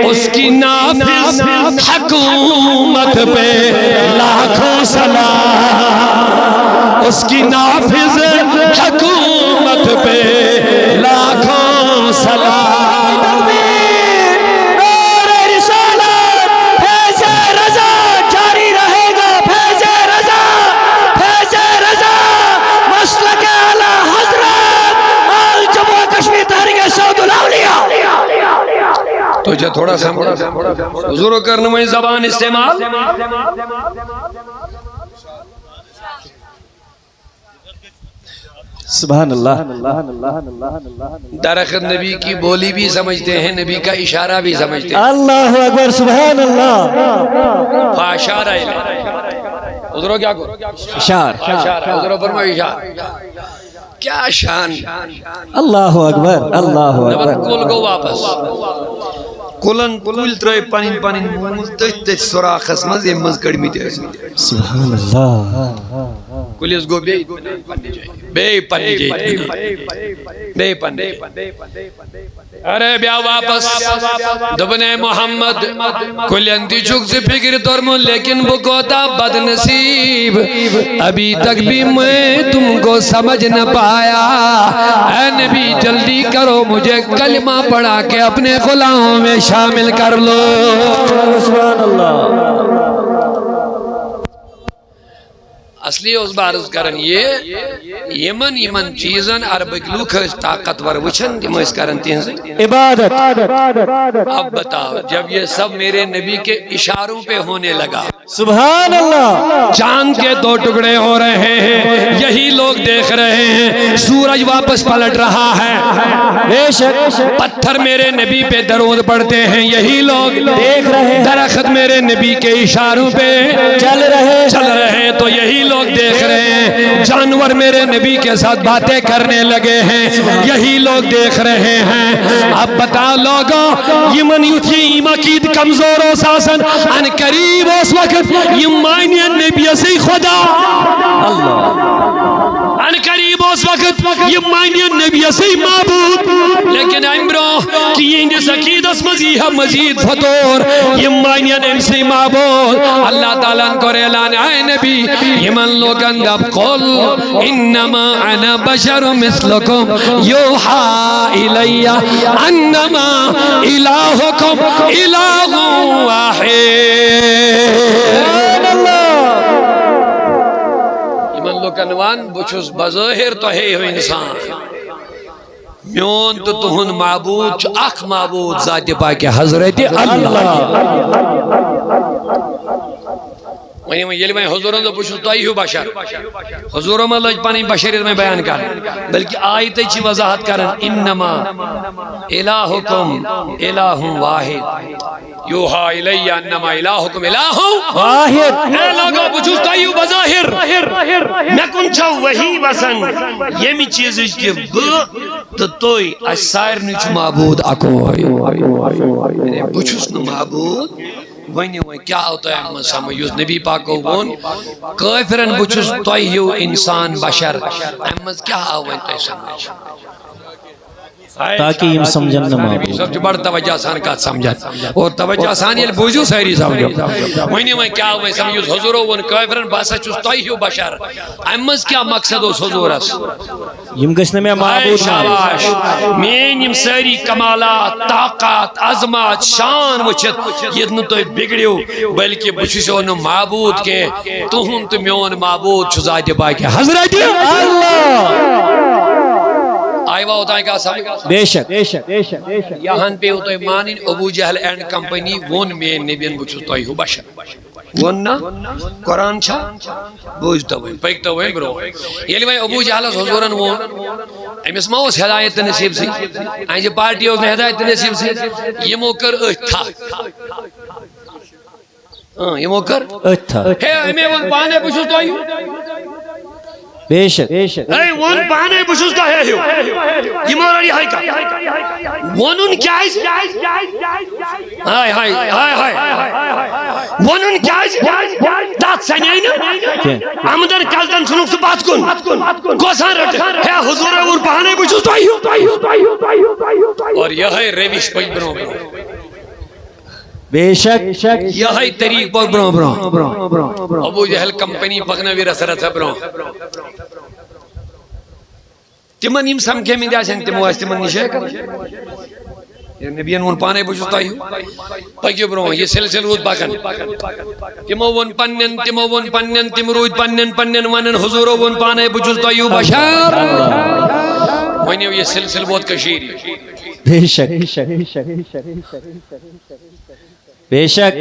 اس کی نافذ حکومت پہ لاکھوں سلام اس کی نافذ حکومت پہ لاکھوں سلام تو جو تھوڑا سا حضور کرنے میں زبان استعمال سبحان اللہ درخت نبی کی بولی بھی سمجھتے ہیں نبی کا اشارہ بھی سمجھتے ہیں اللہ اکبر سبحان اللہ فاشارہ حضور کیا کرو اشارہ حضور فرمائے اشارہ کیا شان اللہ اکبر اللہ اکبر کل کو واپس کلن کل ترائی پانین پانین ملتج تج سراخ اسمز یہ مزکڑ میتے ہیں سبحان اللہ کلیس گو بے پانی جائے بے پانی ارے بیا واپس دبنے محمد کلین تی چک سے فکر ترمون لیکن بکوتا بد نصیب ابھی تک بھی میں تم کو سمجھ نہ پایا اے نبی جلدی کرو مجھے کلمہ پڑھا کے اپنے غلاموں میں شامل کر لو سبحان اللہ اصلی اس بار اس کرن یہ یمن چیزن عربک لوک طاقتور وچھن دم اس کرن تینز عبادت اب بتاؤ جب یہ سب میرے نبی کے اشاروں پہ ہونے لگا سبحان اللہ چاند کے دو ٹکڑے ہو رہے ہیں یہی لوگ دیکھ رہے ہیں سورج واپس پلٹ رہا ہے بے شک پتھر میرے نبی پہ درود پڑھتے ہیں یہی لوگ دیکھ رہے ہیں درخت میرے نبی کے اشاروں پہ چل رہے تو یہی لوگ لوگ دیکھ رہے ہیں، جانور میرے نبی کے ساتھ باتیں کرنے لگے ہیں، یہی لوگ دیکھ رہے ہیں۔ اب بتا لوگوں یمن یوتھی مقید کمزور ہو ساسن ان قریب اس وقت یم معنی نبی سے خدا ان قریب اس وقت یم معنی نبی سے معبود، لیکن امبرو کہ یہ سکیدس مزید فطور یم معنی نبی سے معبود۔ اللہ تعالیٰ کو اعلان آئے نبی یمن لوگن دب قل انما انا بشر مثلکم یوحا الی انما الہکم الہ واحد۔ یمن لوگن وان بچوس بظاہر تو ہے انسان، میون تو تہن معبود چھ اخ معبود ذات پاک حضرت اللہ۔ یلی میں حضوروں تو پوچھو تو ہی بشر، حضوروں میں لج پانی بشریت میں بیان کر، بلکہ آیت چی وضاحت کرن انما الہکم الہ واحد یوحا الی انما الہکم الہ واحد۔ اے لوگو پوچھو تو ہی بظاہر میں کن چھو وہی وسن یمی چیز اجتی تو توی اسائر نیچ معبود اکوئی پوچھوس نو معبود وینی وین کیا ہوتا ہے احمد سامویوز نبی پاک کو ون کافرن بچوس تویہو انسان بشر احمد کیا ہوئے تو سمجھ تاکہ ہم سمجھن نہ معبود۔ سب جو بڑھ توجہ آسان کا سمجھت اور توجہ آسان یہ بوجھو سہری سمجھو وینی وین کیا ہوئے سمجھوز حضورو ون کافرن باسا چوس تویہو بشر احمد کیا مقصد ہو حضور اس یم گشن میں معبود شاباش مین یم ساری کمالات طاقت عظمت شان وچت یہ نو تو بگڑیو بلکہ بچشو نو معبود کے تہن تو میون معبود چھو ذات پاک حضرت اللہ۔ آئیوہ ہوتا ہے کہا سمجھ بے شک یہاں پہ ہوتا ہے مانین ابو جہل اینڈ کمپنی ون مین نبین بچو تو ہی بشر ون نا قرآن چھا بوجھتا ہوئے پیکتا ہوئے برو یہ لئے ابو جہل حضورن ون امیس ماؤس ہدایت نصیب سی آئین پارٹی ہوتا ہدایت نصیب سی یہ موکر اتھا یہ موکر اتھا ہے ہمیں ون پانے بچو تو ہی بے شک اے ون پانے بچوس دا ہے ہو یہ موراری ہائی کا ونن کیاز ہائی ہائی ہائی ہائی ونن کیاز دات سنین آمدن کالدن سنوک سے بات کن گوسان رٹ ہے حضور اور پانے بچوس دا ہو اور یہ ہے ریوش پہی برو بے شک یہ ہے طریق پر برو ابو جہل کمپنی پکنا بھی رسرت ہے برو تمن یم سمکھے میں دیا سن تمو اس تمن نشے کر یہ نبیان ون پانے بجھتا ہی پکیو برو یہ سلسل رود باکن تمو ون پنن تم رود پنن ونن حضورو ون پانے بجھتا ہی بشار ونیو یہ سلسل بہت کشیری بے شک بے شک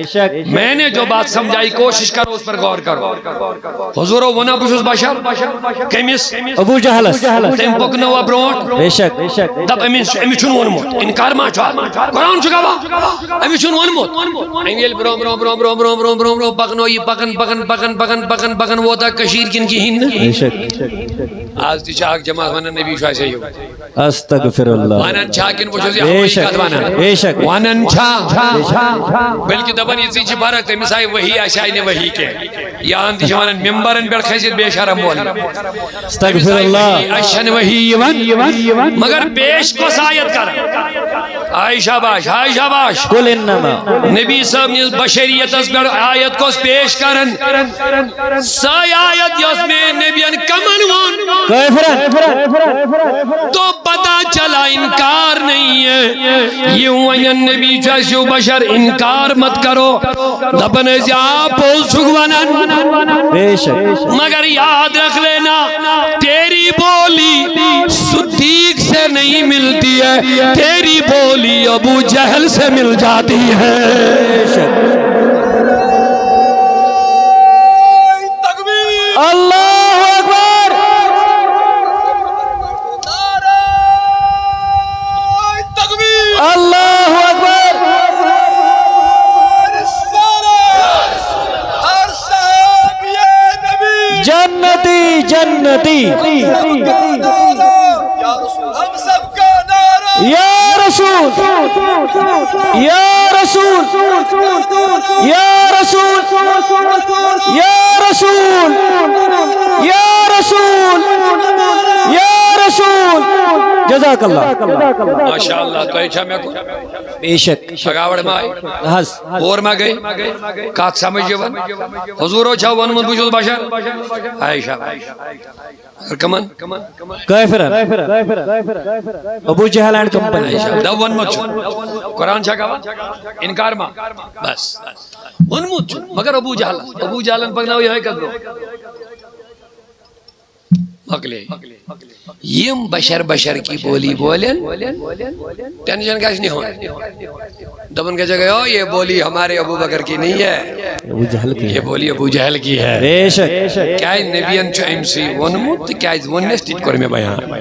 میں نے جو بات سمجھائی کوشش کرو اس پر غور کرو حضورو ونا بشوز بشر کمیس ابو جہل تم پکنو ابروٹ بے شک دب امی چون ونموت انکار ما چوار قرآن چکاوا امی چون ونموت انگیل برو پکنو یہ پکن وہ تا کشیر کن کی ہند بے شک آج دی چاک جماعت وانا نبی شاہ سے ہی ہو استغفر اللہ وانن چھا کن بچوز بے شک وانن چھا بلکہ دبن یہ چیز بارک تھی مثائی وہی آشائی نے وہی کے یہاں دی جوانن ممبرن پر خیزیت بے شرم بولی استغفر اللہ اشن وہی یون مگر پیش کو سایت کر عائشہ باش قل انما نبی صاحب نے بشریت اس پر آیت کو پیش کرن سای آیت یس میں نبیان کمن وان تو پتا چلا انکار نہیں ہے یہ وین نبی جیسو بشر انکار مت کرو دبن جا پوز چھگوانن بے شک مگر یاد رکھ لینا تیری بولی صدیق سے نہیں ملتی ہے تیری بولی ابو جہل سے مل جاتی ہے اللہ اکبر اللہ اکبر جب جنتی ہم سب کا نعرہ یا رسول یا رسول یا رسول یا رسول یا رسول یا رسول جزاک اللہ ماشاءاللہ تو ایچھا میں کو بے شک شگاوڑ میں آئی حس اور میں گئی کات سمجھ جوان حضورو چھا ون من بجود بشر عائشہ اور کمان کافرن Abu Jahl and company Aisha دو ون مت چھو قرآن چھا کہا انکار ماں بس ون مت چھو مگر ابو جہلن پکنا ہوئی ہے کد دو مقلے یم بشر کی بولی بولن ٹینشن کیسے نہیں ہون دبن کے جگہ یہ بولی ہمارے ابو بکر کی نہیں ہے ابو جہل کی یہ بولی ابو جہل کی ہے بے شک کیا نبیان چو امسی ونمت کیا وننے سٹیٹ کر میں بیان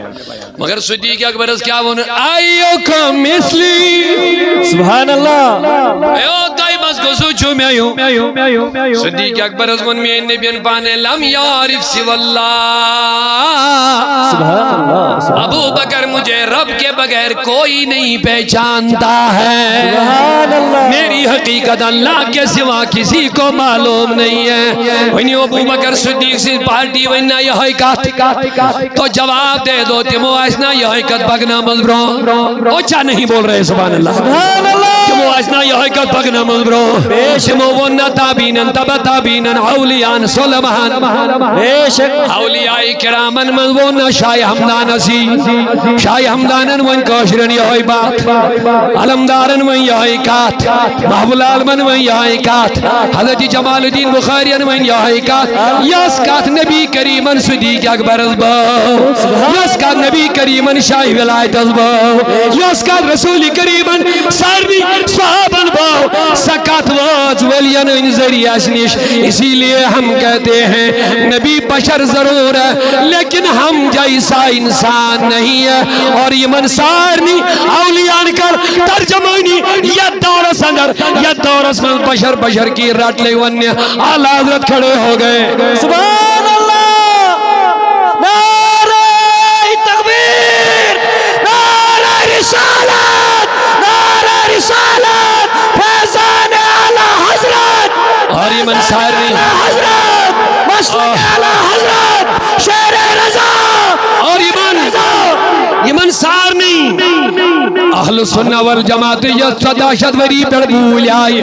مگر صدیق اکبر اس کیا ون آئیو کا مثلی سبحان اللہ ایو دائی بس کو سوچو میں آئیو صدیق اکبر اس ون میں نبیان پانے لم یعرف سو اللہ سبحان اللہ ابو بکر مجھے رب کے بغیر کوئی نہیں پہچانتا ہے سبحان اللہ میری حقیقت اللہ کے سوا کسی کو معلوم نہیں ہے ونی ابو بکر صدیق سے پارٹی وننا یہ حقیقت تو جواب دے دو تمو ایسنا یہ حقیقت بگنا مزبرو اوچا نہیں بول رہے سبحان اللہ سبحان اللہ تمو ایسنا یہ حقیقت بگنا مزبرو تمو وننا تابینن تبا تابینن اولیان سلمان بے شک اولیاء کرامن مزبون شاہ حمدان اسی شاہ حمدانن ون کوشرن یہ بات علمدارن ون یہ کات محبول عالمن ون یہ کات حضرت جمال الدین بخارین ون یہ کات یس کات نبی کریمن صدیق اکبر ازباو یس کات نبی کریمن شاہ ولایت ازباو یس کات رسول کریمن ساروی صحابن باو سکات واز ولین ان ذریعہ سنیش اسی لئے ہم کہتے ہیں نبی بشر ضرور ہے لیکن ہم جیسا انسان نہیں ہے اور یہ منصارنی اولیان کر ترجمانی یا دور سندر یا دور اسمال بشر کی رات لے ونیا آلہ حضرت کھڑے ہو گئے سبحان اللہ نعرہ تکبیر نعرہ رسالت فیضان اعلی حضرت اور یہ منصارنی حضرت مسلک اعلی حضرت شیر رضا اور یہ منصارنی اہل سنہ والجماعت یہ صداشت وری پر بھول آئے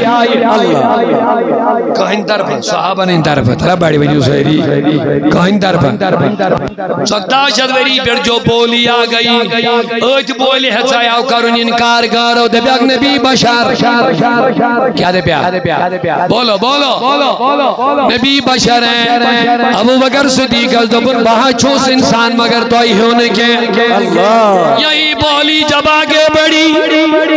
کہیں طرف صحابہ نے طرف تھا بڑی وجہ سہری کہیں طرف صداشت وری پر جو بولی آگئی ایت بولی ہے چاہیاو کرن انکار گارو دے بیاک نبی بشر کیا دے پیا بولو نبی بشر ہے ابو بکر صدیق از دبن بہا چوس انسان مگر تو ہی ہونے کے یہی بولی جب آگے بڑی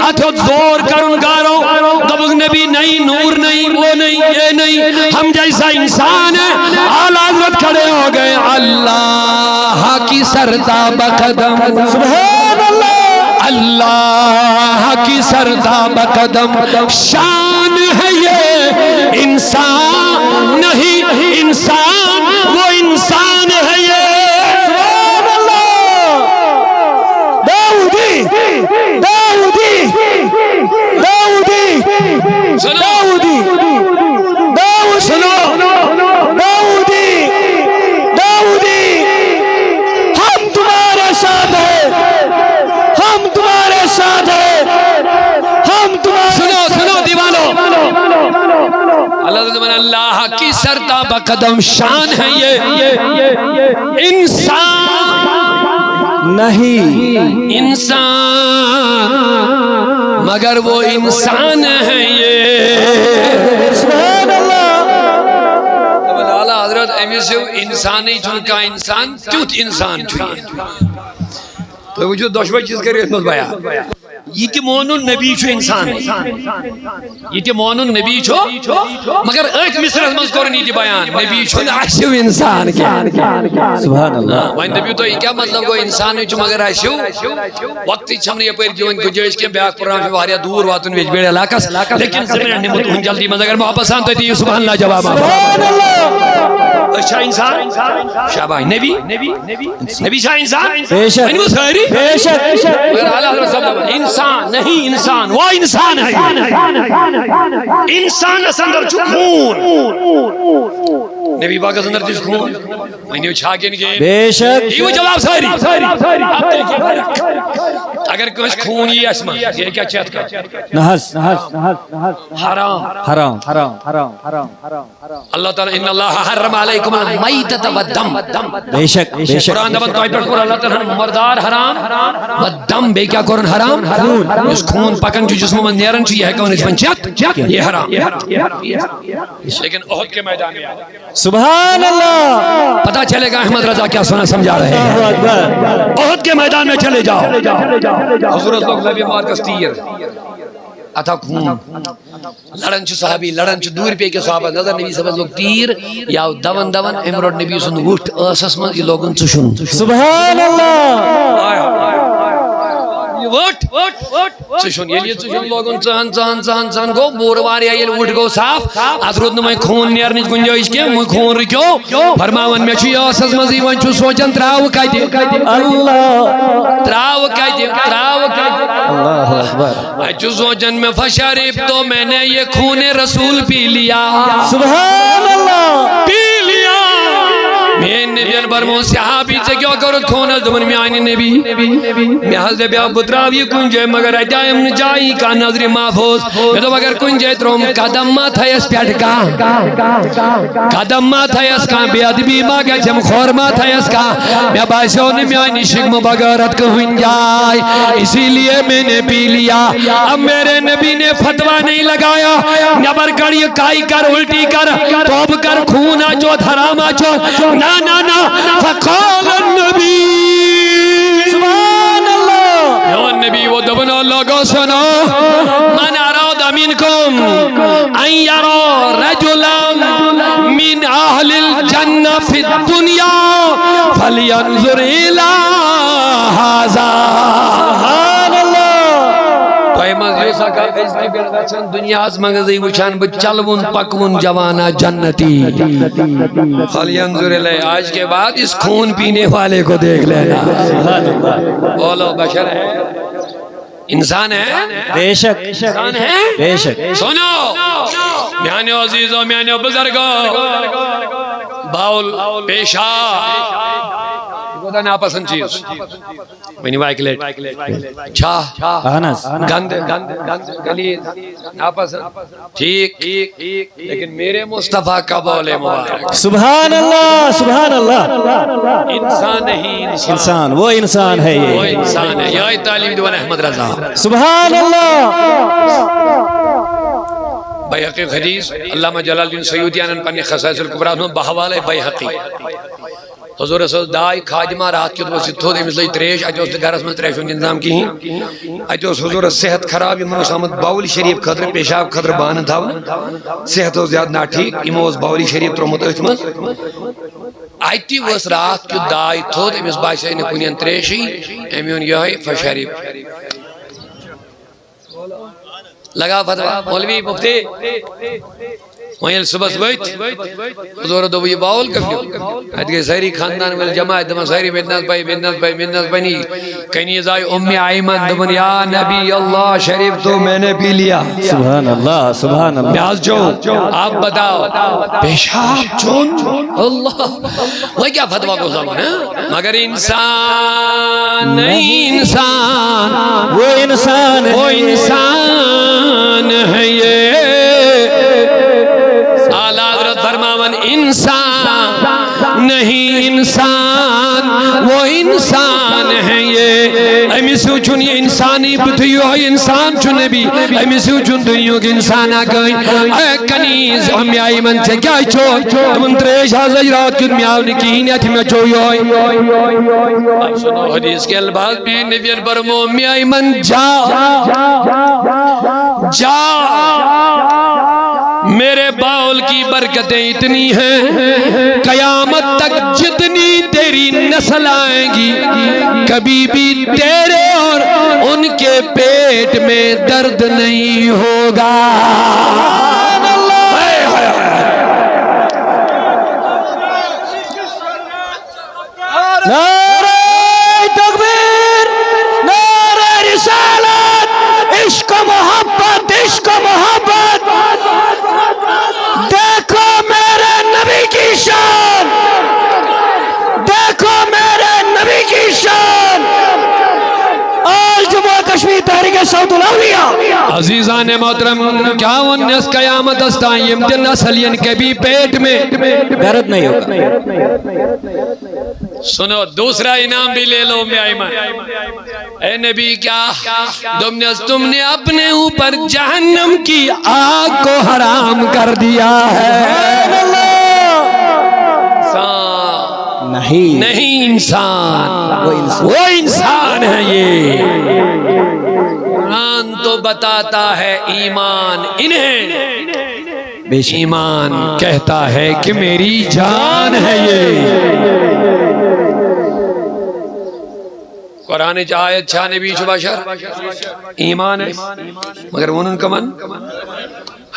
اتھت زور کرن گارو دبک نبی نہیں نور نہیں وہ نہیں یہ نہیں ہم جیسا انسان ہے آلہ حضرت کھڑے ہو گئے اللہ کی سردا بقدم سبحان اللہ اللہ کی سردا بقدم شان ہے یہ انسان نہیں انسان وہ انسان ہے یہ سبحان اللہ داؤدی ہم تمہارے ساتھ ہیں ہم تمہارے ساتھ ہیں ہم تمہارے سنو دیوانو اللہ کی سردا بقدم شان ہے یہ انسان نہیں انسان مگر وہ انسان ہے یہ سبحان اللہ اعلیٰ حضرت امیسو انسان ہی چونکا انسان تیوت انسان چونکا تو وہ جو دشوئی چیز کر رہے ہیں بایا یہ تی مونن نبی چھو انسان یہ تی مونن نبی چھو مگر ایک مصر از کرنی تی بیان نبی چھو آشو انسان کیا سبحان اللہ وہاں نبی تو یہ کیا مطلب کو انسان چھو مگر آشو وقتی چھمنے یہ پیر جو ان کو جوش کے بیاک پرام چھو واریا دور واتن ویج بیڑے علاقہ لیکن زمین نمت ان جلدی مند اگر محبت سانتا تھی سبحان اللہ جواب سبحان اللہ اچھا انسان شاباش نبی نبی شاہ انسان بے شک یعنی وہ ساری بے شک مگر اعلیٰ حضرت صلی اللہ علیہ وسلم انسان نہیں انسان وہ انسان ہے انسان اندر چھو خون نبی باغ اندر چھو خون میں نے چھا کے نہیں بے شک یہ وہ جواب ساری اب دیکھیں فرق اگر کچھ خون یہ اسما یہ کیا چیت کا نحس حرام حرام حرام حرام حرام حرام اللہ تعالیٰ ان اللہ حرم علیکم المیتۃ والدم بے شک بے شک قرآن دبن توئی پر اللہ تعالیٰ مردار حرام والدم بے کیا قرآن حرام اس خون پکن جو جسم میں نیرن چی ہے کون اس من چیت یہ حرام لیکن احد کے میدان میں سبحان اللہ پتا چلے گا احمد رضا کیا سنا سمجھا رہے ہیں احد کے میدان میں چلے جاؤ حضور لوگ لبی مارکس تیر اتھا خون لڑن چھ صحابی لڑن چھ دور پہ کے صحابہ نظر نبی صلی لوگ تیر یا دون دون امرود نبی سن وٹ اسس من یہ لوگن چشن سبحان اللہ وٹ چشن یہ چشن لوگن چہن چہن چہن چہن گو بور واریا یہ وٹ گو صاف اترود نمائی خون نیرنچ گنجائش کے مجھ خون رکیو فرماون میں چھ اسس من ایون چھ سوچن تراو کاتی اللہ تراو کاتی اللہ اکبر جو سوچن میں فشرب تو میں نے یہ خون رسول پی لیا سبحان اللہ پی لیا میں نبی برمون صحابی سے کیوں کرت خون دمن میں آئین نبی میں حضر بیا بطراوی کنجے مگر اجائم نجائی کا نظر محفوظ میں تو مگر کنجے تروم قدم ما تھا اس پیٹ کا قدم ما تھا اس کا بے ادبی ماگا جم خور ما تھا اس کا میں بائیسوں نے میں آئینی شکم بغیرت کو ہنجائی اسی لیے میں نے پی لیا اب میرے نبی نے فتوہ نہیں لگایا نبر کڑی کائی کر الٹی کر توب کر خون آچو دھرام آچو نا نا نا فقال النبی سبحان اللہ یا نبی وہ دبنا لگا سنا من اراد منکم ان یرا رجلا من اہل الجنہ فی الدنیا فلینظر الى هذا سبحان اللہ دنیا از منگزی وچان بچلون پکون جوانا جنتی فلینظر الیہ آج کے بعد اس خون پینے والے کو دیکھ لینا بولو بشر ہے انسان ہے بے شک انسان ہے بے شک سنو میانے عزیزوں میانے بزرگوں باول پیشا خدا ناپسند چیز منی وائکلیٹ چھا آنس گند گلید ناپسند ٹھیک لیکن میرے مصطفیٰ کا بول مبارک سبحان اللہ سبحان اللہ انسان نہیں انسان وہ انسان ہے وہ یہ انسان ہے یا تعلیم دیوان احمد رضا سبحان اللہ بیحقی حدیث علامہ جلال الدین سیوطی انن پنی خصائص الکبریٰ بحوالے بیحقی حضور رسول دائی خادمہ رات کی تو ست تھو دے مثل تریش اجوز گھرس میں تریش انتظام کی ہیں اجوز حضور صحت خراب امروز آمد باولی شریف خطر پیشاب خطر بان تھا صحت ہو زیادہ نہ ٹھیک امروز باولی شریف ترو متحتمت آئیتی وس رات کی دائی تھو دے مثل بائی سے نکنین تریشی امیون یہی فشریف لگا فتوہ مولوی مفتی وہیں صبح بیت حضور دو یہ باول کبھی آج کے سہری خاندان میں جماعت دمان سہری بندناز بھائی نہیں کہیں زائی امی آئیمن دمان یا نبی اللہ شریف تو میں نے پی لیا سبحان اللہ سبحان اللہ بیاز جو آپ بتاؤ پیشاب چون اللہ وہ کیا فتوہ کو سامن ہے مگر انسان نہیں انسان وہ انسان وہ انسان ہے یہ فرماون انسان نہیں انسان وہ انسان ہے یہ امی سوچن یہ انسانی بتیو ہے انسان چنے بھی امی سوچن دنیوں کے انسان آگئیں اے کنیز ہمی آئی من سے کیا چو من تریش حضر رات کی میاؤ نکین یا تھی میں چوئی ہوئی سنو حدیث کے الباز میں نبی برمو امی آئی من جا میرے باول کی برکتیں اتنی ہیں قیامت تک جتنی تیری نسل آئیں گی کبھی بھی تیرے اور ان کے پیٹ میں درد نہیں ہوگا نعرہ تکبیر، نعرہ رسالت، عشق و محبت، عشق و محبت. دیکھو میرے نبی کی شان، دیکھو میرے نبی کی شان. آج جموں کشمیر تحریک صوت الاولیاء. عزیزان محترم، کیا ونس قیامت استائیں یم نسلین کے بھی پیٹ میں غیرت نہیں ہوگا. سنو دوسرا انعام بھی لے لو میں ایمان. اے نبی کیا تم نے اپنے اوپر جہنم کی آگ کو حرام کر دیا ہے. نہیں نہیں انسان، وہ انسان ہے. یہ قرآن تو بتاتا ہے ایمان انہیں، ایمان کہتا ہے کہ میری جان ہے. یہ قرآن آیت چھا نبی شباشر ایمان ہے مگر ونن کمن.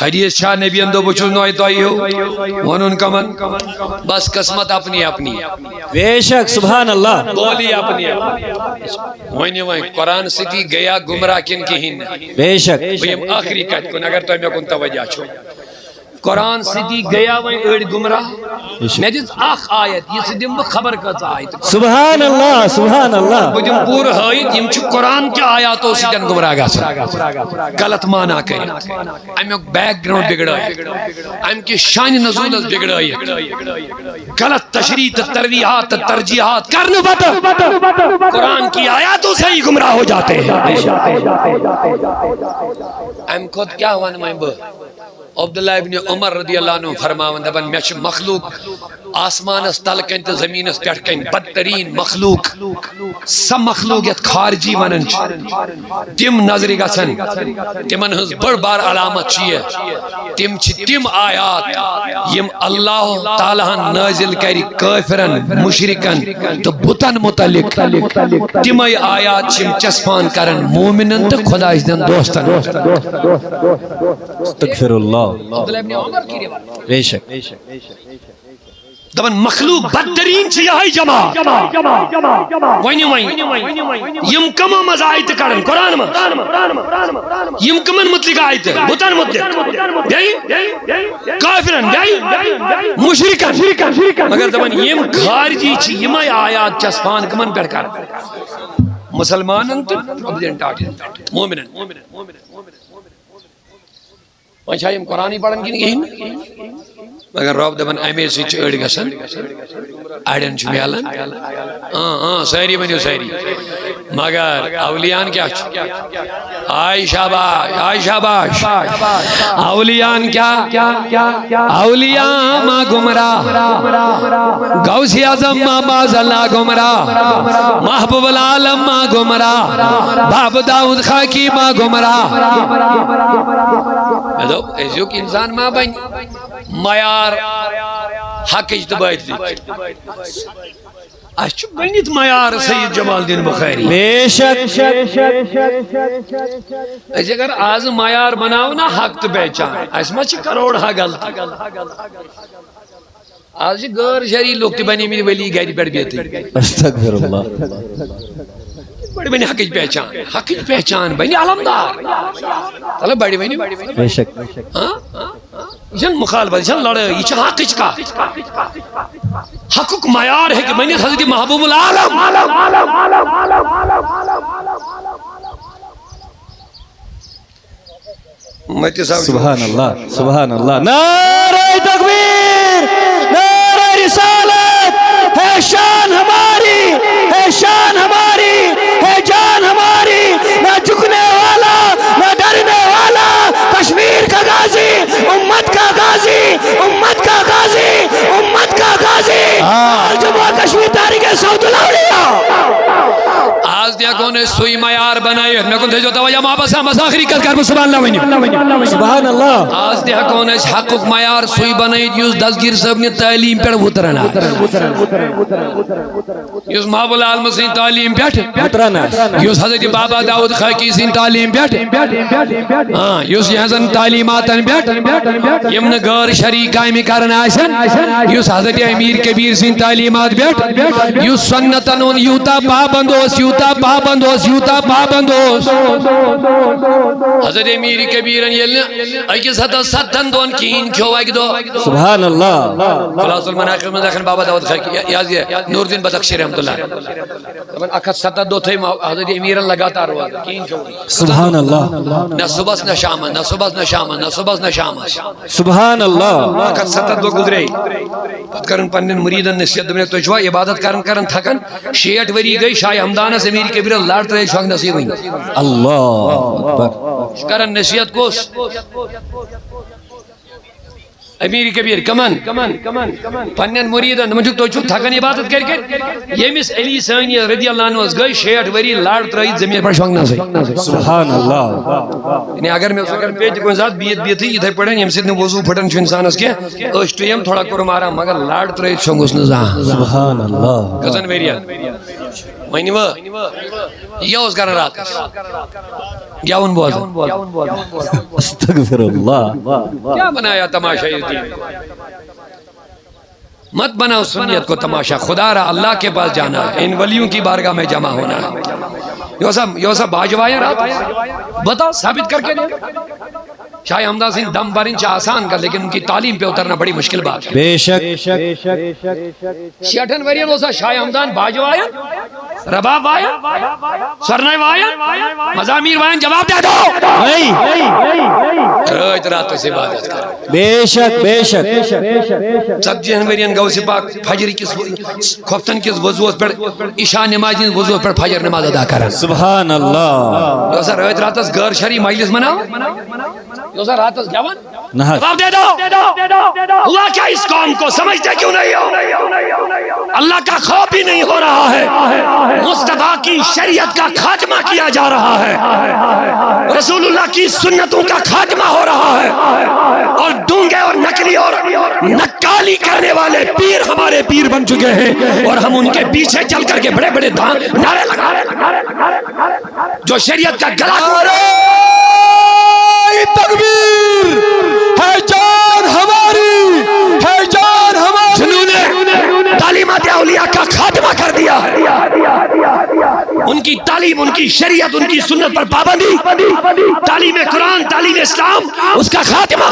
حدیث چھا نبی اندو بچل نوئی تو آئی ہو ونن کمن. بس قسمت اپنی اپنی، بے شک. سبحان اللہ. بولی اپنی وہیں قرآن سٹی گیا گمراہ کن کی ہن. بے شک. بھئی آخری کہت کن اگر تو میں کن توجہ چھو. قرآن سٹی گیا وہیں اڑ گمراہ. میں جس آخ آیت یہ سدیم خبر کتا آیت. سبحان اللہ، سبحان اللہ. بجم پور ہائیت یم چھ قرآن کیا آیاتوں سیدن گمراہ گا سا غلط مانا کریں. امیوک بیک گراؤنڈ بگڑائی، ام کی شان نزولت بگڑائی، غلط تشریح ترویحات ترجیحات کرنے بتا قرآن کی آیاتوں سے ہی گمراہ ہو جاتے ہیں. ام خود کیا ہوا نمائیں بہ عبداللہ ابن عمر رضی اللہ عنہ فرماون دبن میں چھ مخلوق آسمان اس تلکن تے زمین اس پیٹ کن بدترین مخلوق سب مخلوقیت خارجی ونن تم نظری گسن تمن ہز بڑ بار علامت چیئے تم چھ تم آیات یم اللہ تعالیٰ نازل کری کافرن مشرکن تو بتن متعلق تم آیات چم چسپان کرن مومنن تو خدا اس دن دوستن. استغفر اللہ. عبداللہ ابن عمر کی روایت. بے شک. دبن مخلوق بدترین چھ یہی جماعت یم کما مزایت کرن قرآن میں یم کمن مطلق آیت بطن مطلق کافرن مشرکن مگر دبن یم خارجی چھ یم آیات چسپان کمن پیٹ کر مسلمانن تو مومنن. وانچہ یم قرآنی پڑھن کی نہیں مگر رب دبن امی سی چڑ گسن اڑن چھ میلن. سہری بنیو سہری مگر اولیان کیا آئی شاباش آئی شاباش. اولیان کیا اولیاء ما گمراہ، غوث اعظم ما باز اللہ گمراہ، محبوب العالم ما گمراہ، باب داؤد خاکی ما گمراہ. ایسو کہ انسان ما بن معیار حق اجتباعت لی اچھ بنیت معیار سید جمال الدین بخاری. بے شک. ایسے اگر آز معیار بناو نا حق تو پہچان اس میں چھ کروڑ ہا غلطی. آج غیر شرعی لوگ تی بنی میری ولی گیری بیٹھ بیتی. استغفر اللہ. بڑی بنی حق پہچان بنی علمدار طلب بڑی بنی. بے شک. یہ مخالفت یہ لڑے یہ حق کا حقوق معیار ہے کہ بنی حضرت محبوب العالم سبحان اللہ، سبحان اللہ. نعرہ تکبیر، نعرہ رسالت. ہے شان ہماری، ہے شان ہماری، ہے جان ہماری. نہ جھکنے والا نہ ڈرنے والا، کشمیر کا غازی، امت کا غازی، امت کا غازی، امت کا غازی. جموں کشمیر تحریک صوت الاولیاء. آج دیا کون سوئی معیار بنائے میں کن جو توجہ محبت سے مساخری کر سبحان اللہ ونی سبحان اللہ آج دیا کون حقوق معیار سوئی بنائے یوز دستگیر صاحب نے تعلیم پر اترنا یوز محب العالم سے تعلیم پر اترنا یوز حضرت بابا داؤد خاکی سے تعلیم پر یوز یہاں تعلیمات پر یمن غیر شرعی قائم کرنا آسن یوز حضرت امیر کبیر سے تعلیمات پر یوز سنتن یوتا پابندوس یوتا پابندوس یوتا پابندوس حضرت امیر کبیرن یلن اکیس حتا ستن دون کین کیوں آئی دو سبحان اللہ خلاص المناقب میں داخل بابا داؤد خاکی یاد یہ نور دین بدخشی رحمت اللہ اکھت ستن دو تھے حضرت امیرن لگاتار ہوا کین کیوں سبحان اللہ نہ صبح نہ شام نہ صبح نہ شام نہ صبح نہ شام سبحان اللہ اکھت ستن دو گزرے پت کرن پنن مریدن نصیحت دنے تو چھوا عبادت کرن تھکن 60 وری گئی شاہ ہمدانہ سے میری کبیر لڑ ترے شوق نصیب ہوئی اللہ اکبر کرن نصیحت کوس امیر کبیر کمن پنن مریدن مجھو تو چھو تھکن عبادت کر کے یمیس علی سانی رضی اللہ عنہ گئی 60 وری لڑ ترے زمین پر شوق نصیب سبحان اللہ یعنی اگر میں اسکر پیج کوئی ذات بیت ہی ادھر پڑھیں یم سے وضو پھٹن چھو انسان اس کے اشتیم تھوڑا کرو مارا مگر لڑ ترے شوق اس نزا سبحان اللہ کزن ویریا مہنی وہ یہ اس کرن رات کیا ان بوز استغفر اللہ کیا بنایا تماشا یہ دین مت بناؤ سنیت کو تماشا خدا را اللہ کے پاس جانا ہے ان ولیوں کی بارگاہ میں جمع ہونا ہے یہ سب باجوائیں رات بتاؤ ثابت کر کے دے شاہ حمدہ سنگھ دم برنچ آسان کر لیکن ان کی تعلیم پہ اترنا بڑی مشکل بات ہے بے شک 60 وریاں وہ شاہ حمدان باجوائیں رباب وائیں سرنائے وائیں مزامیر وائیں جواب دے دو رویت رات سے عبادت کر بے شک بے شک 7 جنوریاں غوث پاک فجر کس خفتن کس وضو پر عشاء نماز وضو پر فجر نماز ادا کرن سبحان اللہ دوسرا رویت رات غیر شرعی مجلس مناؤ دوسرا رات جوان نہ جواب دے دو ہوا کیا اس قوم کو سمجھتے کیوں نہیں ہو اللہ کا خوف بھی نہیں ہو رہا ہے مصطفیٰ کی شریعت کا خاتمہ کیا جا رہا ہے رسول اللہ کی سنتوں کا خاتمہ ہو رہا ہے اور ڈونگے اور نکلی اور نکالی کرنے والے پیر ہمارے پیر بن چکے ہیں اور ہم ان کے پیچھے چل کر کے بڑے بڑے نعرے لگا جو شریعت کا گلا تکبیر ہے جان ہماری ہے جان ہماری جنہوں نے تعلیمات اولیاء کا خاتمہ کر دیا ہے ان کی تعلیم ان کی شریعت ان کی سنت پر پابندی تعلیم قرآن تعلیم اسلام اس کا خاتمہ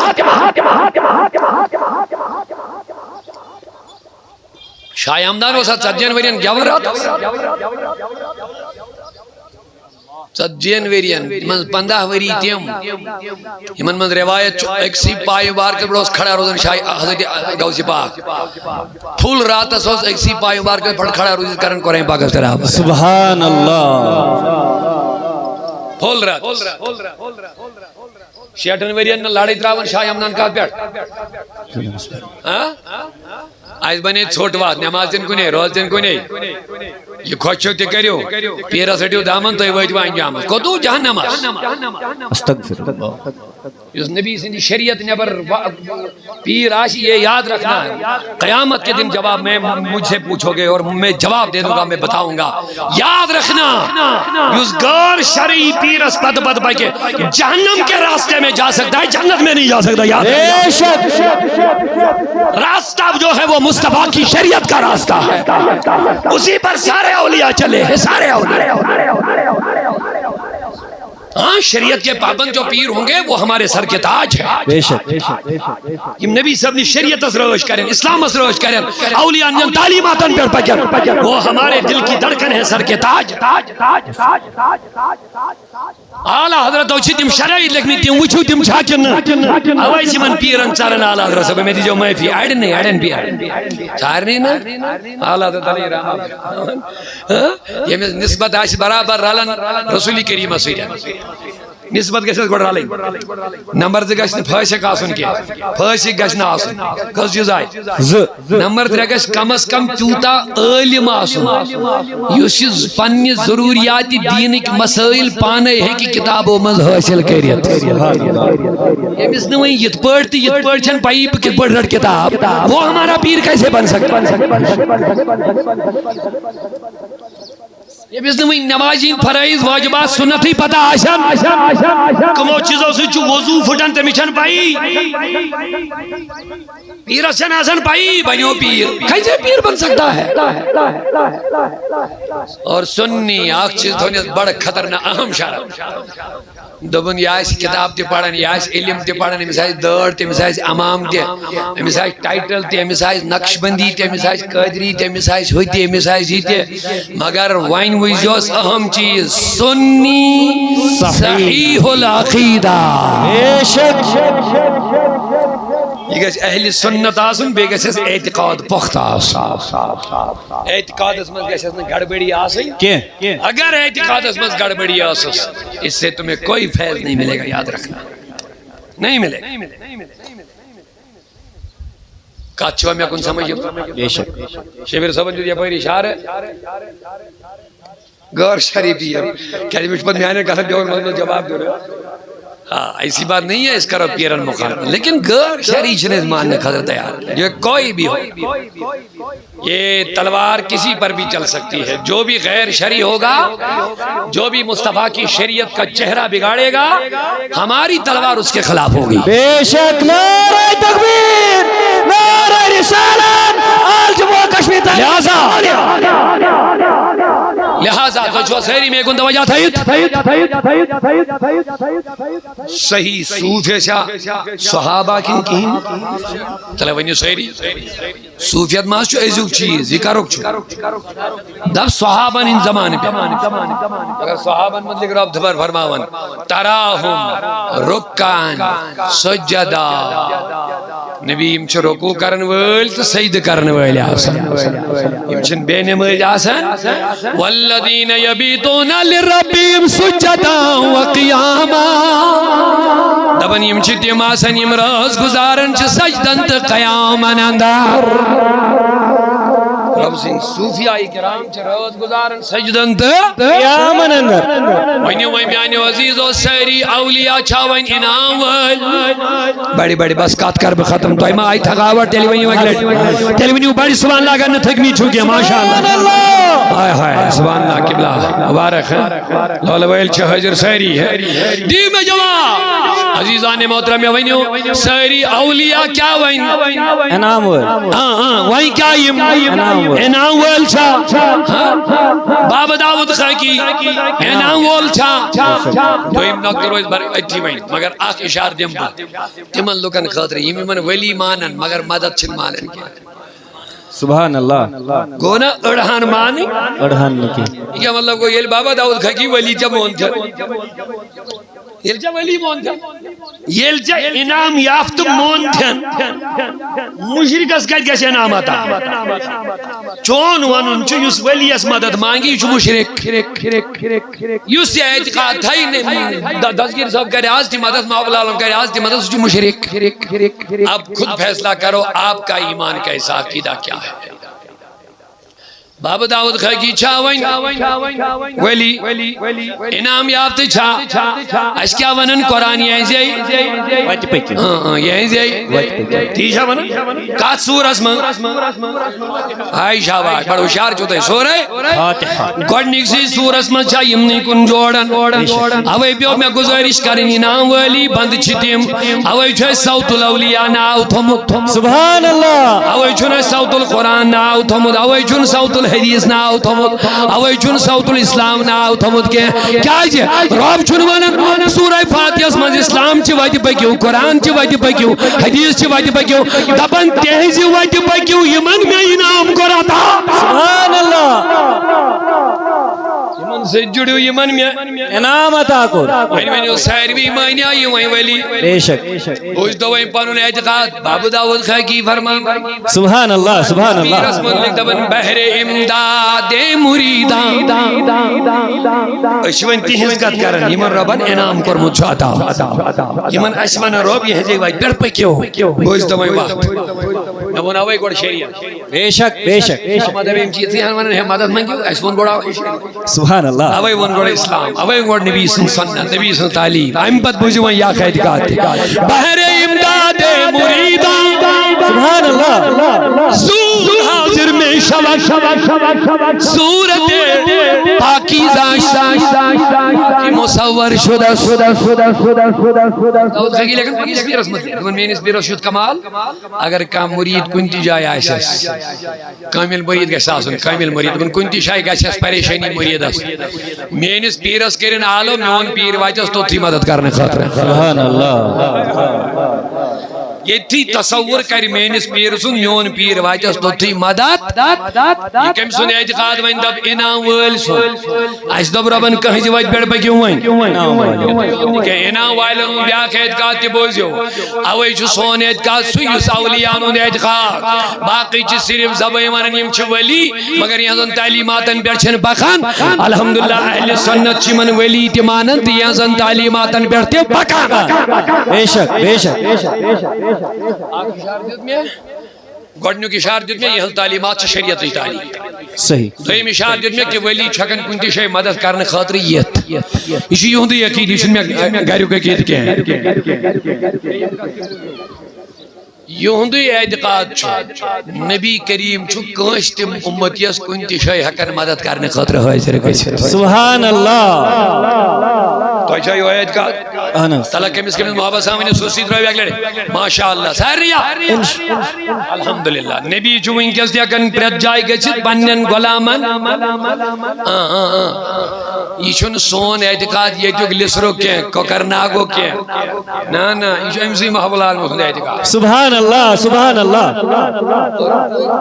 شاہ ہمدان وہ 7 جنوریاں گیون رات 7 جنوریاں من 15 وری تیم یمن من روایت ایک سی پائی بار کے بڑا اس کھڑا روزن شاہ حضرت غوث پاک پھول رات اسوس ایک سی پائی بار کے پڑھ کھڑا روزن کرن کو رہے پاک اس طرح سبحان اللہ پھول رات 6 وریاں لاڑی تراون شاہ ہمدان کا پیٹ آج بنے چھوٹ بات نماز دن کو نہیں روز دن کو نہیں یہ خوشو تے کریو پیرا سٹیو دامن تو یہ وجہ انجام کو تو جہنم استغفر اللہ اس نبی سے شریعت نبر پیر آشی یہ یاد رکھنا ہے قیامت کے دن جواب میں مجھ سے پوچھو گے اور میں جواب دے دوں گا میں بتاؤں گا یاد رکھنا اس غیر شرعی پیر اس پد پد پہ کے جہنم کے راستے میں جا سکتا ہے جنت میں نہیں جا سکتا یاد راستہ جو ہے وہ مصطفیٰ کی شریعت کا راستہ ہے اسی پر سارے اولیاء چلے ہیں سارے اولیاء ہاں شریعت کے پابند جو پیر ہوں گے وہ ہمارے سر کے تاج ہے بے شک نبی صاحب نے شریعت اسروش کریں اسلام اسروش کریں اولیاء نے تعلیماتن پر پکر وہ ہمارے دل کی دھڑکن ہے سر کے تاج اعلیٰ حضرت اوچھی تم شرعی لکھنی تم وچھو تم چھاکن اوائی سی من پیرن چارن اعلیٰ حضرت صاحب میں دیجو میں فی ایڈن نہیں ایڈن پی چارنی نا اعلیٰ حضرت علی رحمت یہ نسبت آش برابر رالن رسولی کریم سیدہ نسبت گژھٮ۪س گۄڈٕ رلٕنۍ نمبر 2 گژھِ نہٕ فٲسِق آسُن کینٛہہ فٲسِق گژھِ نہٕ آسُن کٔژ چیٖز آیہِ نمبر 3 گژھِ کم از کم تیوٗتاہ عٲلِم آسُن یُس یہِ پننہِ ضروٗریاتِ دیٖنٕکۍ مسٲیل پانے ہیٚکہِ کِتابو منٛز حٲصِل کٔرِتھ ییٚمِس نہٕ وۄنۍ یِتھ پٲٹھۍ تہِ یِتھ پٲٹھۍ چھَنہٕ پیی بہٕ کِتھ پٲٹھۍ رٹہٕ کِتاب وہ ہمارا پیر کیسے بن سکتا ییٚمِس نہٕ وۄنۍ نمازِ ہٕنٛدۍ فرٲیض واجبات سُنتھٕے پتہ آسن کٕمو چیٖزو سۭتۍ چھُ وضوٗ پھٕٹان تٔمِس چھَنہٕ پیی پیرس چھَنہٕ آسان پیی بنیو پیر کیسے پیر بن سکتا ہے اور سنی اکھ چیٖز تھوٚو یَتھ بڑٕ خطرناک اہم شرط دوٚپُن یہِ آسہِ کِتاب تہِ پران یہِ آسہِ علم تہِ پران أمِس آسہِ دٲڑ تہِ أمِس آسہِ امام تہِ أمِس آسہِ ٹایٹل تہِ أمِس آسہِ نقش بندی تہِ أمِس آسہِ قٲدری تہِ أمِس آسہِ ہُہ تہِ أمِس آسہِ یہِ تہِ مگر وۄنۍ وٕچھزیوس اہم چیٖز سُنی صحیح العقیدہ یہ گژھِ اہل سنت آسُن بیٚیہِ گژھٮ۪س اعتقاد پختہ آسُن اعتقادس منٛز گژھٮ۪س نہٕ گڑبڑی آسٕنۍ کینٛہہ اگر اعتقادس منٛز گڑبڑی ٲسٕس اس سے تمہیں کوئی فیض نہیں ملے گا یاد رکھنا نہیں ملے گا کتھ چھوا مےٚ کُن سمجھ شبیر صٲبن دیُت یپٲرۍ اشارٕ غٲر شریفی کیٛازِ مےٚ چھُ پتہٕ میانٮ۪ن کتھن پیوان منٛزٕ منٛزٕ جواب دیُن ہاں ایسی بات نہیں ہے اس کرو پیرن مخالف لیکن غیر شرعی چھِنہٕ أسۍ ماننے خٲطرٕ تیار یہ کوئی بھی ہو یہ تلوار کسی پر بھی چل سکتی ہے جو بھی غیر شرعی ہوگا جو بھی مصطفیٰ کی شریعت کا چہرہ بگاڑے گا ہماری تلوار اس کے خلاف ہوگی بے شک نعرہ تکبیر نعرہ رسالت آل جموں کشمیر لہذا تو جو سہری میں کن توجہ تھا صحیح صوف ایسا صحابہ کن چلے ونیو سہری صوفیت ماس چھو ایزوک چیز یہ کرک چھو دب صحابان ان زمان پہ اگر صحابان مطلق رب دبر فرماون تراہم رکان سجدہ نبی یم چھ رکو کرن ویل تو سجد کرن ویل آسان یم چھن بے نماز آسان والذین یبیتون لربیم سجدا وقیاما دبن یم چھ تیم آسان یم راز گزارن چھ سجدن تا قیامن اندر رب سنگھ صوفیائی کرام چھ راز گزارن سجدن تا قیامن اندر وینیو میانی عزیز و سیری اولیاء چھاوین انعام ویل بڑی بڑی بس کات کر بختم تو ایمہ آئی تھگاوٹ تیلی ونیو اگلٹ تیلی ونیو بڑی سبحان اللہ اگر نتھگنی چھوکیا ماشاءاللہ آئے ہائے سبحان اللہ قبلہ مبارک ہے لولا ویل چھ حجر سیری ہے دی میں جواب عزیزان محترم ونیو سیری اولیاء کیا وین انعام ویل وہیں کیا انعام ویل چھا بابا داود خاکی انعام ویل چھا تو ام نکتر روز بر اٹھی وین مگر آخ اشار دیم با تمن لکن خاطر یہ من ولی مانن مگر مدد چھن مانن کیا سبحان اللہ گونا اڑھان مانی اڑھان نکی کیا مطلب کو یہ بابا داود خاکی ولی جا مون تھا یہ جا ولی مون تھا یہ جا انعام یافت مون تھا مشرک اس کا کیسے انعام آتا چون ونن چو یس ولی اس مدد مانگی چو مشرک یس یہ اعتقاد تھا ہی دستگیر صاحب کہہ رہے آج تی مدد معابل عالم کہہ رہے آج تی مدد چو مشرک اب خود فیصلہ کرو آپ کا ایمان کیسا عقیدہ کیا ہے بابا داود خاکی چھاوین ولی انعام یافت چھا اس کیا ونن قرآن یہیں زی یہیں زی تیشا ونن کات سور اسمان آئی شاہباش بڑا ہوشیار چوتا ہے سور ہے گوڑنک سی سور اسمان چھا یمنی کن جوڑن اوے پیو میں گزارش کریں انعام ولی بند چھتیم اوے چھو صوت الاولیاء ناو تھمت سبحان اللہ اوے چھو صوت القرآن ناو تھمت اوے چھو صوت الحدیث ناو تھمت اوے چھو صوت الاسلام ناو تھمت کے کیا جی رب چھو ونن سورہ فاتحہ اسمان اسلام چی وجہ پکیو قرآن چی وجہ پکیو حدیث چی وجہ پکیو دبن تہزی وجہ پکیو یمن میں انعام کرا تھا سبحان اللہ یمن سے جڑو یمن میں انعام عطا کر ونیو ساروی مانیا یہ ولی بے شک اس دوائیں پانون اعتقاد باب داود خاکی فرمان سبحان اللہ سبحان اللہ رسم لکھ دبن بحر امداد مریدان اشوین تیہز کت کرن یمن ربن انعام کر مجھاتا یمن اشوان رب یہ جی وائی پر پکیو اس دوائیں وقت نبون آوائی گوڑ شریعہ بے شک بے شک مدد ایم چیزی ہنوان ہے مدد منگیو اشوان گوڑا سبحان اللہ آوائی ون گوڑ اسلام آوائی گوڑ نبی سنت نبی سن تعلیم ہم پت بجوان یا خید کاتے بحر امداد مریدان سبحان اللہ زور حاضر میں شبک صورت پاکیزہ مصور شدہ داؤد خاکی لیکن پاکیز بھی رسمت ہے دون میں نسبی رشد کمال اگر کام مرید کنتی جائے آئیسس کامل مرید کے ساسن کامل مرید دون کنتی شائی گیسس پریشانی مرید اس میں نس پیرس کرن آلو میون پیر واجس تو تھی مدد کرنے خاطر سبحان اللہ یہ تھی تصور کر میں نس پیر سن میون پیر واجس تو تھی مدد یہ کم سن اعتقاد وین دب انام ویل سن اس دب ربن کہیں جی واج بیڑ پہ کیوں وین کہ انام ویلن بیاک اعتقاد تی بوزیو اوئی چو سون اعتقاد سویس اولیانون اعتقاد باقی چی صرف زبائی مانن یم چھ ولی مگر یہاں زن تعلیماتن بیڑ چھن بخان الحمدللہ اہل سنت چی من ولی تی مانن تی یہاں زن تعلیماتن بیڑ تی بخان بے شک بے شک گوڑنیو کی شاردیت میں یہ تعلیمات سے شریعتی تعلیم صحیح دویم شاردیت میں کہ ولی چھکن کنتی شای مدد کرنے خاطر یہ اسی یہودی عقید اس میں گھریوں کے عقید کیا ہے یہودی اعتقاد چھو نبی کریم چھو کانش تم امتیس کنتی شای حکن مدد کرنے خاطر حاضر کسی سبحان اللہ تو اچھا یہ اعتقاد تلا کمیس کمیس محبت سامنے سوسی درائی بیگ لڑے ماشاءاللہ ساریا الحمدللہ نبی جو انکیس دیا کن پرد جائے گئے چھت بنن غلامن یہ چھن سون اعتقاد یہ جو گلسرو کے کوکرناگو کے نا یہ جو امسی محب العالم خود اعتقاد سبحان اللہ سبحان اللہ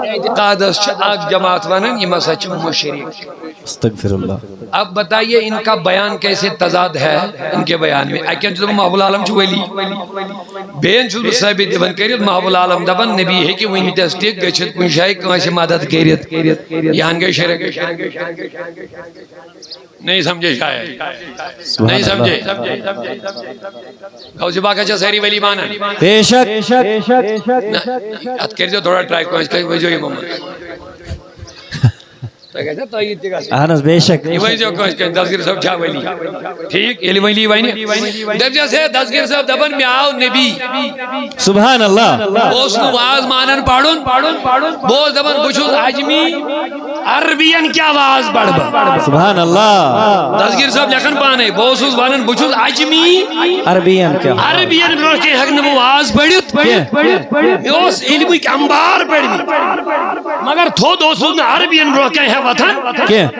اعتقاد اس آگ جماعت ونن یہ مسا چھ مشرک استغفر اللہ اب بتائیے ان کا بیان کیسے تضاد ہے ان کے بیان میں اکیان جو محب العالم چھو ولی بین چھو صحبی دیبن کریت محب العالم دبن نبی ہے کہ وہی تصدیق گچھت کنشائی کنشائی مدد کریت یہاں گئے شرک نہیں سمجھے شاید نہیں سمجھے غوث پاک اچھا سہری ولی مانا بے شک ات کر جو تھوڑا ٹرائی کوئی کہیں وجہ یہ محمد آنس بے شک یہ وجہ کوئی کہیں دسگیر صاحب چھا ولی ٹھیک یہ ولی وائنی درجہ سے دسگیر صاحب دبن میں آؤ نبی سبحان اللہ بوس نواز مانن پاڑن بوس دبن بچوز عجمی عربین کیا آواز بڑھ با سبحان اللہ دسگیر صاحب لکھن پانے بوسوز وانن بچوز عجمی عربین کیا عربین برو کے حق نبو آواز بڑھت اس علمی کے انبار بڑھنی مگر تھو دوسوز نے عربین برو کے ہے وطن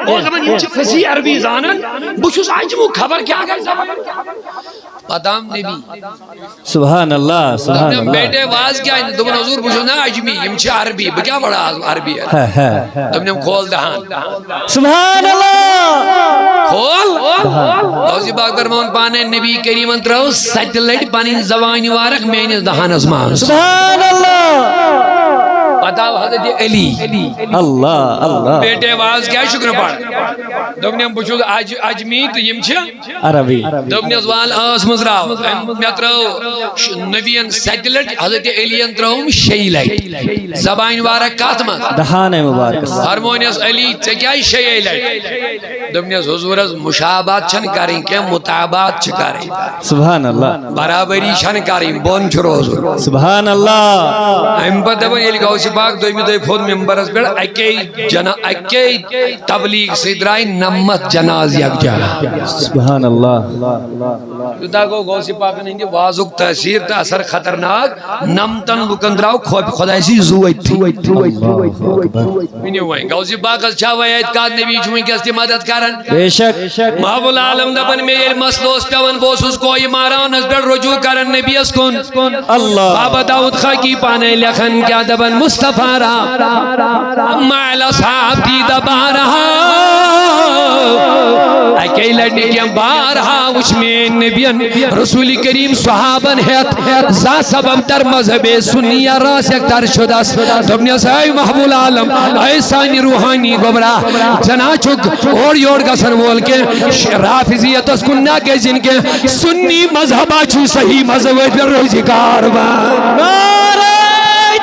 او زمان یہ فسی عربی زانن بچوز عجمو خبر کیا کر پتام نبی سبحان اللہ سبحان اللہ بیٹے واز کیا ہے دو من حضور بچوز نا عجمی یمچہ عربی بکیا بڑا عربی ہے تم نے کھول دہان سبحان اللہ کھول غوث پاک فرمان پانے نبی کریم انتراؤ سیٹلائٹ پانی زبانی وارک میں نے دہان ازمان سبحان اللہ بتاؤ حضرت علی اللہ اللہ بیٹے آواز کیا شکر پاڑ دوبنیم بچوز عجمی تو یم چھا عربی دوبنیم زوال آس مزراو میں تراؤ نبیان سیٹلٹ حضرت علی انتراؤ شیئی لائٹ زبان وارک کاتمہ دہان مبارک ہارمونیس علی چکیائی شیئی لائٹ دوبنیم حضور از مشابات چھن کریں کہ مطابات چھکاریں سبحان اللہ برابری چھن کریں بون چھرو حضور سبحان اللہ ہم پر دبن یہ غوث پاک دوئی میں دوئی خود ممبرس بیڑ اکی تبلیغ سیدرائی نمت جناز یک جا سبحان اللہ جدا کو غوث پاک نے دی واضح تاثیر تا اثر خطرناک نمتن لکندراو خدای سی زویت تھی غوث پاک از چاوئی اعتقاد نبی چھوئی کستی مدد کرن بے شک محب العالم دبن میں یہ مسلوس پیون بوسوس کوئی ماران از بیڑ رجوع کرن نبی اس کن اللہ بابا داؤد خاکی پانے لکھن کیا دبن مصطفیٰ را معل اصحاب کی دبا رہا بے لڑنے کیا بارہا وچ میں نبیان رسول کریم صحابن ہیت زا سبب در مذہب سنی راس اکتر شدس دبنی سائی محبول عالم اے سانی روحانی گبرا جنا چک اور یوڑ گسن وول کے رافضیت اس کنہ کے جن کے سنی مذہبہ چھو صحیح مذہب پر روزی کاربان نعرہ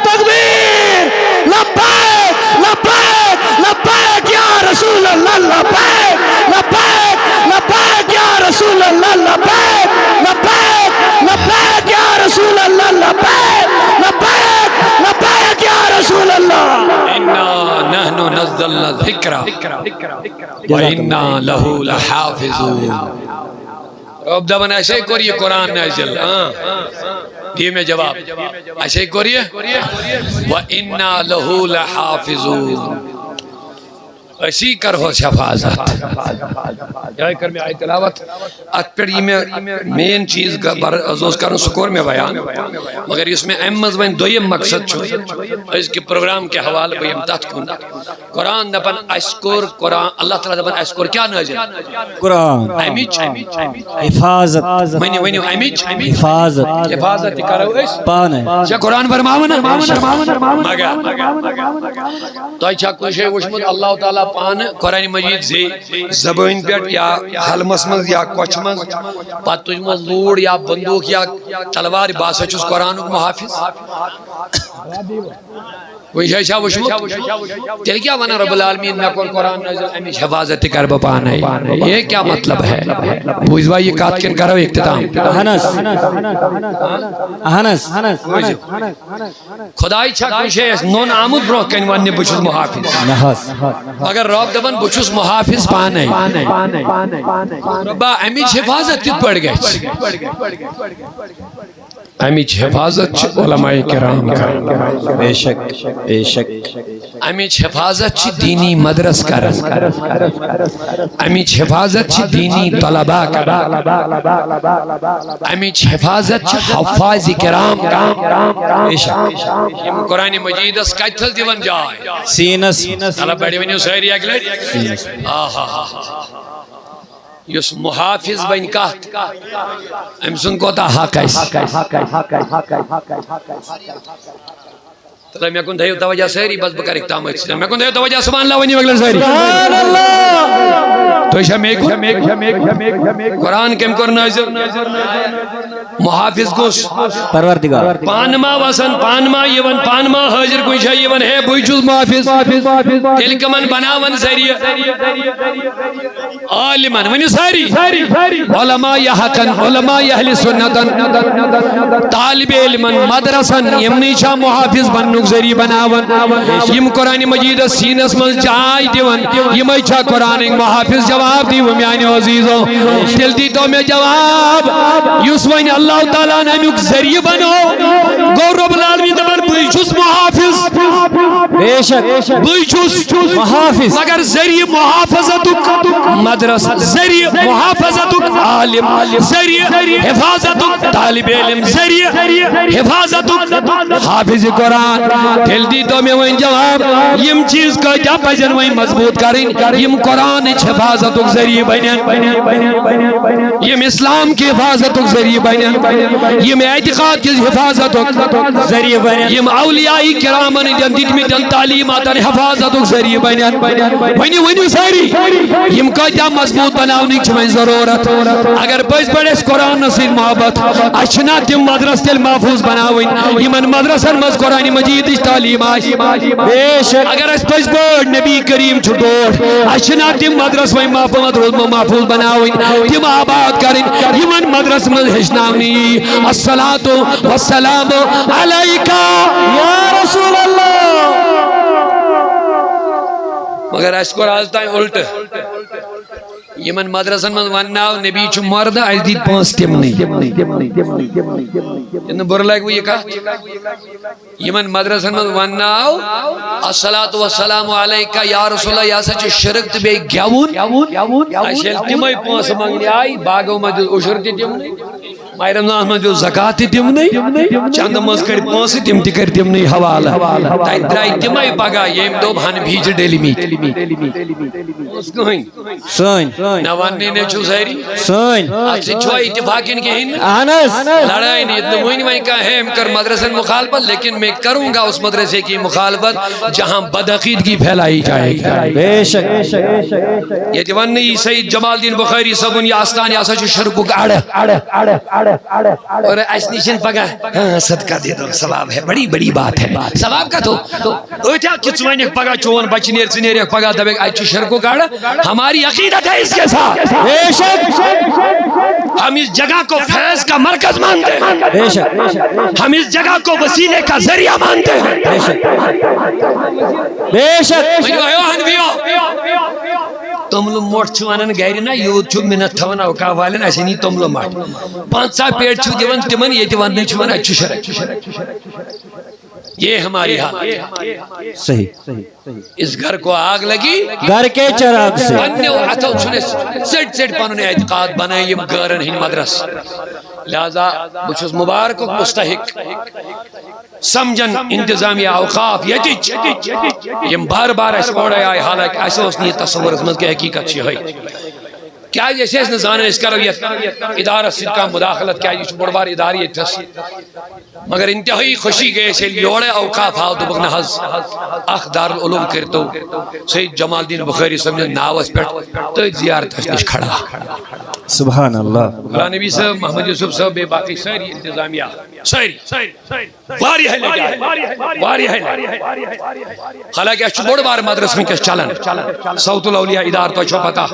تکبیر لبیک لبیک لبیک یا رسول اللہ لبیک لبیک لبیک یا رسول اللہ لبیک لبیک لبیک یا رسول اللہ لبیک لبیک لبیک یا رسول اللہ اِنَّا نَحْنُ نَزَّلْنَا الذِّكْرَ وَإِنَّا لَهُ لَحَافِظُونَ رب دبن ایسے ہی کریے قرآن نازل دیئے میں جواب ایسے ہی کریے وَإِنَّا لَهُ لَحَافِظُونَ اسی کر ہو حفاظت جائے کر میں آئی تلاوت اتپڑی میں مین چیز کا ازوز کرن سکور میں بیان مگر اس میں احمد وین دویم مقصد چھو اس کے پروگرام کے حوالے بیم تحت کن قرآن دپن اشکر قرآن اللہ تعالیٰ دپن اشکر کیا نازل قرآن امیج حفاظت منیو امیج حفاظت حفاظت کرو اس پانے چا قرآن برماونا مگر تو اچھا کوئی شئی وشمد اللہ تعالیٰ پان قرآن مجید زی زبان پیٹ یا حلمس مز یا کوچ مز پت تجھ مز لوڑ یا بندوق یا تلوار باسا چوز قرآن محافظ کوئی شاہ شاہ وشمت تیل کیا وانا رب العالمین میں کون قرآن نازل امیش حفاظت کر بپانا ہے یہ کیا مطلب ہے بوزوا یہ کاتکن کرو اختتام احنس احنس خدای چھا کوئی شاہ نون آمود برو کنوانی بچوز محافظ اگر رب دبن بچوز محافظ پانا ہے ربا امیش حفاظت کت پڑ گئے امیچ حفاظت علماء کرام کرن بے شک بے شک امیچ حفاظت دینی مدرس کرن امیچ حفاظت دینی طلباء کرن امیچ حفاظت حفاظ کرام بے شک قرآن مجید اس کتھل دیون جائے سینس طلب بیڑی ونیو سہری اگلے یس محافظ بین کہت امسن کو تا حق ہے تلا میں کن دھیو توجہ سہری بس بکر اکتام ہے میں کن دھیو توجہ سبحان اللہ ونی وگلن سہری سبحان اللہ تو ایشا میں کن قرآن کم کر نازل محافظ گوش پروردگار پانما وسن پانما یون پانما حاضر کوئی شاہ یون ہے بوئی چوز محافظ تلکمن بناون سہری عالمان ونی سہری علماء یحقن علماء اہل سنتن طالب علمن مدرسن یمنی شاہ محافظ بننک ذریع بناون یم قرآن مجید سینس من جائی دیون یم ایچھا قرآن محافظ جواب دیو میانی عزیزوں دل دی تو میں جواب یوسوین اللہ تعالیٰ نے ہمیں ذریع بنو گو رب العالمین دبر بویچوس محافظ بے شک بویچوس محافظ مگر ذریع محافظتک مدرس ذریع محافظتک عالم ذریع حفاظتک طالب علم ذریع حفاظتک حافظ قرآن دل دی تو میں وہیں جواب یم چیز کا کیا پجن وہیں مضبوط کریں یم قرآن حفاظتک ذریع بنین یم اسلام کی حفاظتک ذریع بنین یم اعتقاد کی حفاظتک ذریع بنین یم اولیاء کرامن جندید میں جن تعلیماتن حفاظتک ذریع بنین ونی ساری یم کا کیا مضبوط بناونی چھویں ضرورت اگر پس بڑے اس قرآن نصیر محبت اچھنا تم مدرس تل محفوظ بناوین یمن مدرسن مز قرآن مجید اس تعلیم آئی اگر اس پس بڑ نبی کریم چھٹور اچھنا تم مدرس وی محفوظ بناوین تم آباد کریں یمن مدرس مز ہشناونی الصلاة والسلام علیکہ یا رسول اللہ مگر اس کو رازتا ہے الٹ یمن مدرسن من ونناو نبی چھو مرد از دید پانس تیم نہیں انہوں برلائک وہ یہ کہا یمن مدرسن من ونناو الصلاة والسلام علیکہ یا رسول اللہ یا سچ شرک تبے گیاون اشیل تیمائی پانس مانگنی آئی باغو مجد اشرتی تیم نہیں ماہ رمضان میں جو زکات دمنے چند مز کر پونس تم تہ کر دمنے حوالہ تین درائی تمے پگہ یم دوب ہن بھیج ڈیلی میٹ سن نہ وننے نے چھو ساری سن ات سے چھو اتفاق ان کے ہن انس لڑائی نہیں اتنا وہی نہیں کہا ہے کر مدرسہ مخالفت لیکن میں کروں گا اس مدرسے کی مخالفت جہاں بدعقیدگی پھیلائی جائے گی بے شک یہ دیوانی سید جمال الدین بخاری صاحب یہ آستان یا سچ شرکو کا اور اس نشن پگا صدقہ دے دو ثواب ہے بڑی بڑی بات ہے ثواب کا تو اوٹا کچوانی پگا چون بچنیر چنیر پگا دبے اچ شرکو کا ہماری عقیدت ہے اس کے ساتھ بے شک ہم اس جگہ کو فیض کا مرکز مانتے ہیں بے شک ہم اس جگہ کو وسیلے کا ذریعہ مانتے ہیں بے شک بے شک تمل موٹ ونان گر نا یوت منت تھوان اوقا والن اچھے نی تمل مٹ 5 پیٹ دان تمن یہ ون اچھا شرک یہ ہماری حالت صحیح اس گھر کو آگ لگی گھر کے چراغ سے پنیو اتھو چھنس سٹ سٹ پنن اعتقاد بنائے یم گارن ہن مدرس لہذا بچس مبارک مستحق سمجھن انتظامیہ اوقاف یتچ یم بار بار اس اوڑے آئے حالانکہ ایسا اس نے تصور اس کے حقیقت چی ہے کیا جیسے اس نظانے اس کرو یہ ادارہ صدقہ مداخلت کیا یہ بڑ بار اداری اتس مگر انتہائی خوشی گئے سے لیوڑے اوقاف آو تو بگنا حض اخ دار العلوم کرتو سید جمال الدین بخاری سمجھے ناوس پیٹ تو زیارت حسنش کھڑا سبحان اللہ اللہ نبی صاحب محمد یوسف صاحب بے باقی ساری انتظامیہ ساری واری ہے واری ہے حالانکہ اس بڑ بار مدرس میں کس چلن صوت الاولیاء ادار تو چھو پتا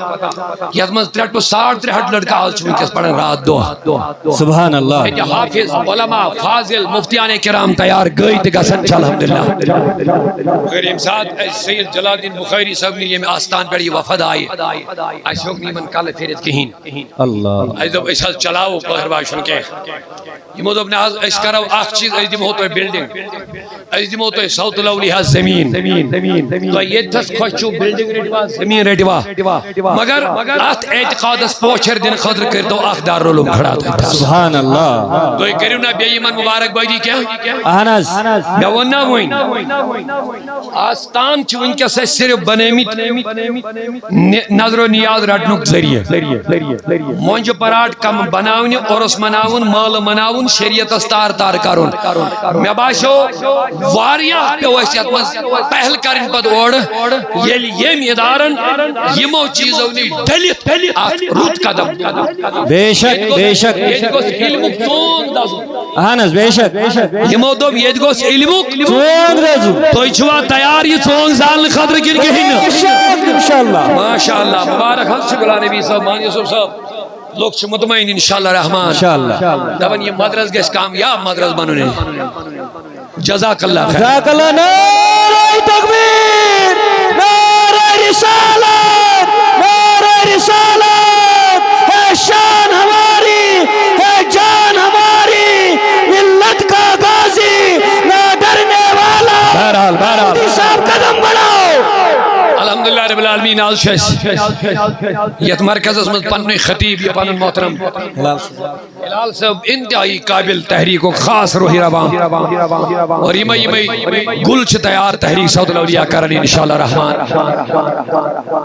یہ مز 3 to 3.5 لڑکا آج کس پڑھن رات دو سبحان اللہ حافظ علماء فاضل مفتیان کرام تیار گئی تے گسن چل الحمدللہ مگر یم ساتھ سید جلال الدین بخاری صاحب نے یہ آستان پر یہ وفد آئے اشوک نیمن کال پھیرت کہیں اللہ ایدو اس چلاو پہر باشن کے یہ مدب ناز اس کرو آخ چیز اس دم ہوتو ہے بلڈنگ اس دم ہوتو ہے صوت الاولیاء زمین تو یہ تس خوشو بلڈنگ ریٹوا زمین ریٹوا مگر آت اعتقاد اس پوچھر دن خضر کر دو آخ دار رولم کھڑا تھا سبحان اللہ تو یہ کریو نا بے ایمان مبارک بھائی کیا انس یا وہ نہ ہوئیں آستان چھو ان کے سے صرف بنیمیت نظر و نیاز رٹنک ذریعہ مونج پراٹ کم بناونی اور اس مناون مال مناون شریعت استار تار کرون میں باشو واریا پہ ویسیت مز پہل کرن پد اوڑ یم ادارن یمو چیزو نی ڈلیت آت روت قدم بے شک بے شک یہ گوس علمک چون دازو انس بے شک یمو دوب یہ گوس علمک چون رزو تو چھوا تیار یہ چون زال خضر کن کہیں انشاءاللہ ماشاءاللہ مبارک حضرت شکلہ نبی صاحب مان یوسف صاحب لوگ چھ مطمئن انشاءاللہ رحمان انشاءاللہ دبن یہ مدرس گیس کامیاب مدرس بنونے جزاک اللہ خیر جزاک اللہ نعرہ تکبیر نعرہ رسالت نعرہ رسالت ہے شان ہماری ہے جان ہماری ملت کا غازی نہ ڈرنے والا بہرحال صاحب قدم بڑھاؤ الحمدللہ رب العالمین آل شیس یہ مرکز اس میں پنوی خطیب یہ پنن محترم ہلال صاحب انتہائی قابل تحریک و خاص روحی ربان اور یہ گل چھ تیار تحریک صوت الاولیاء کرنی انشاءاللہ رحمان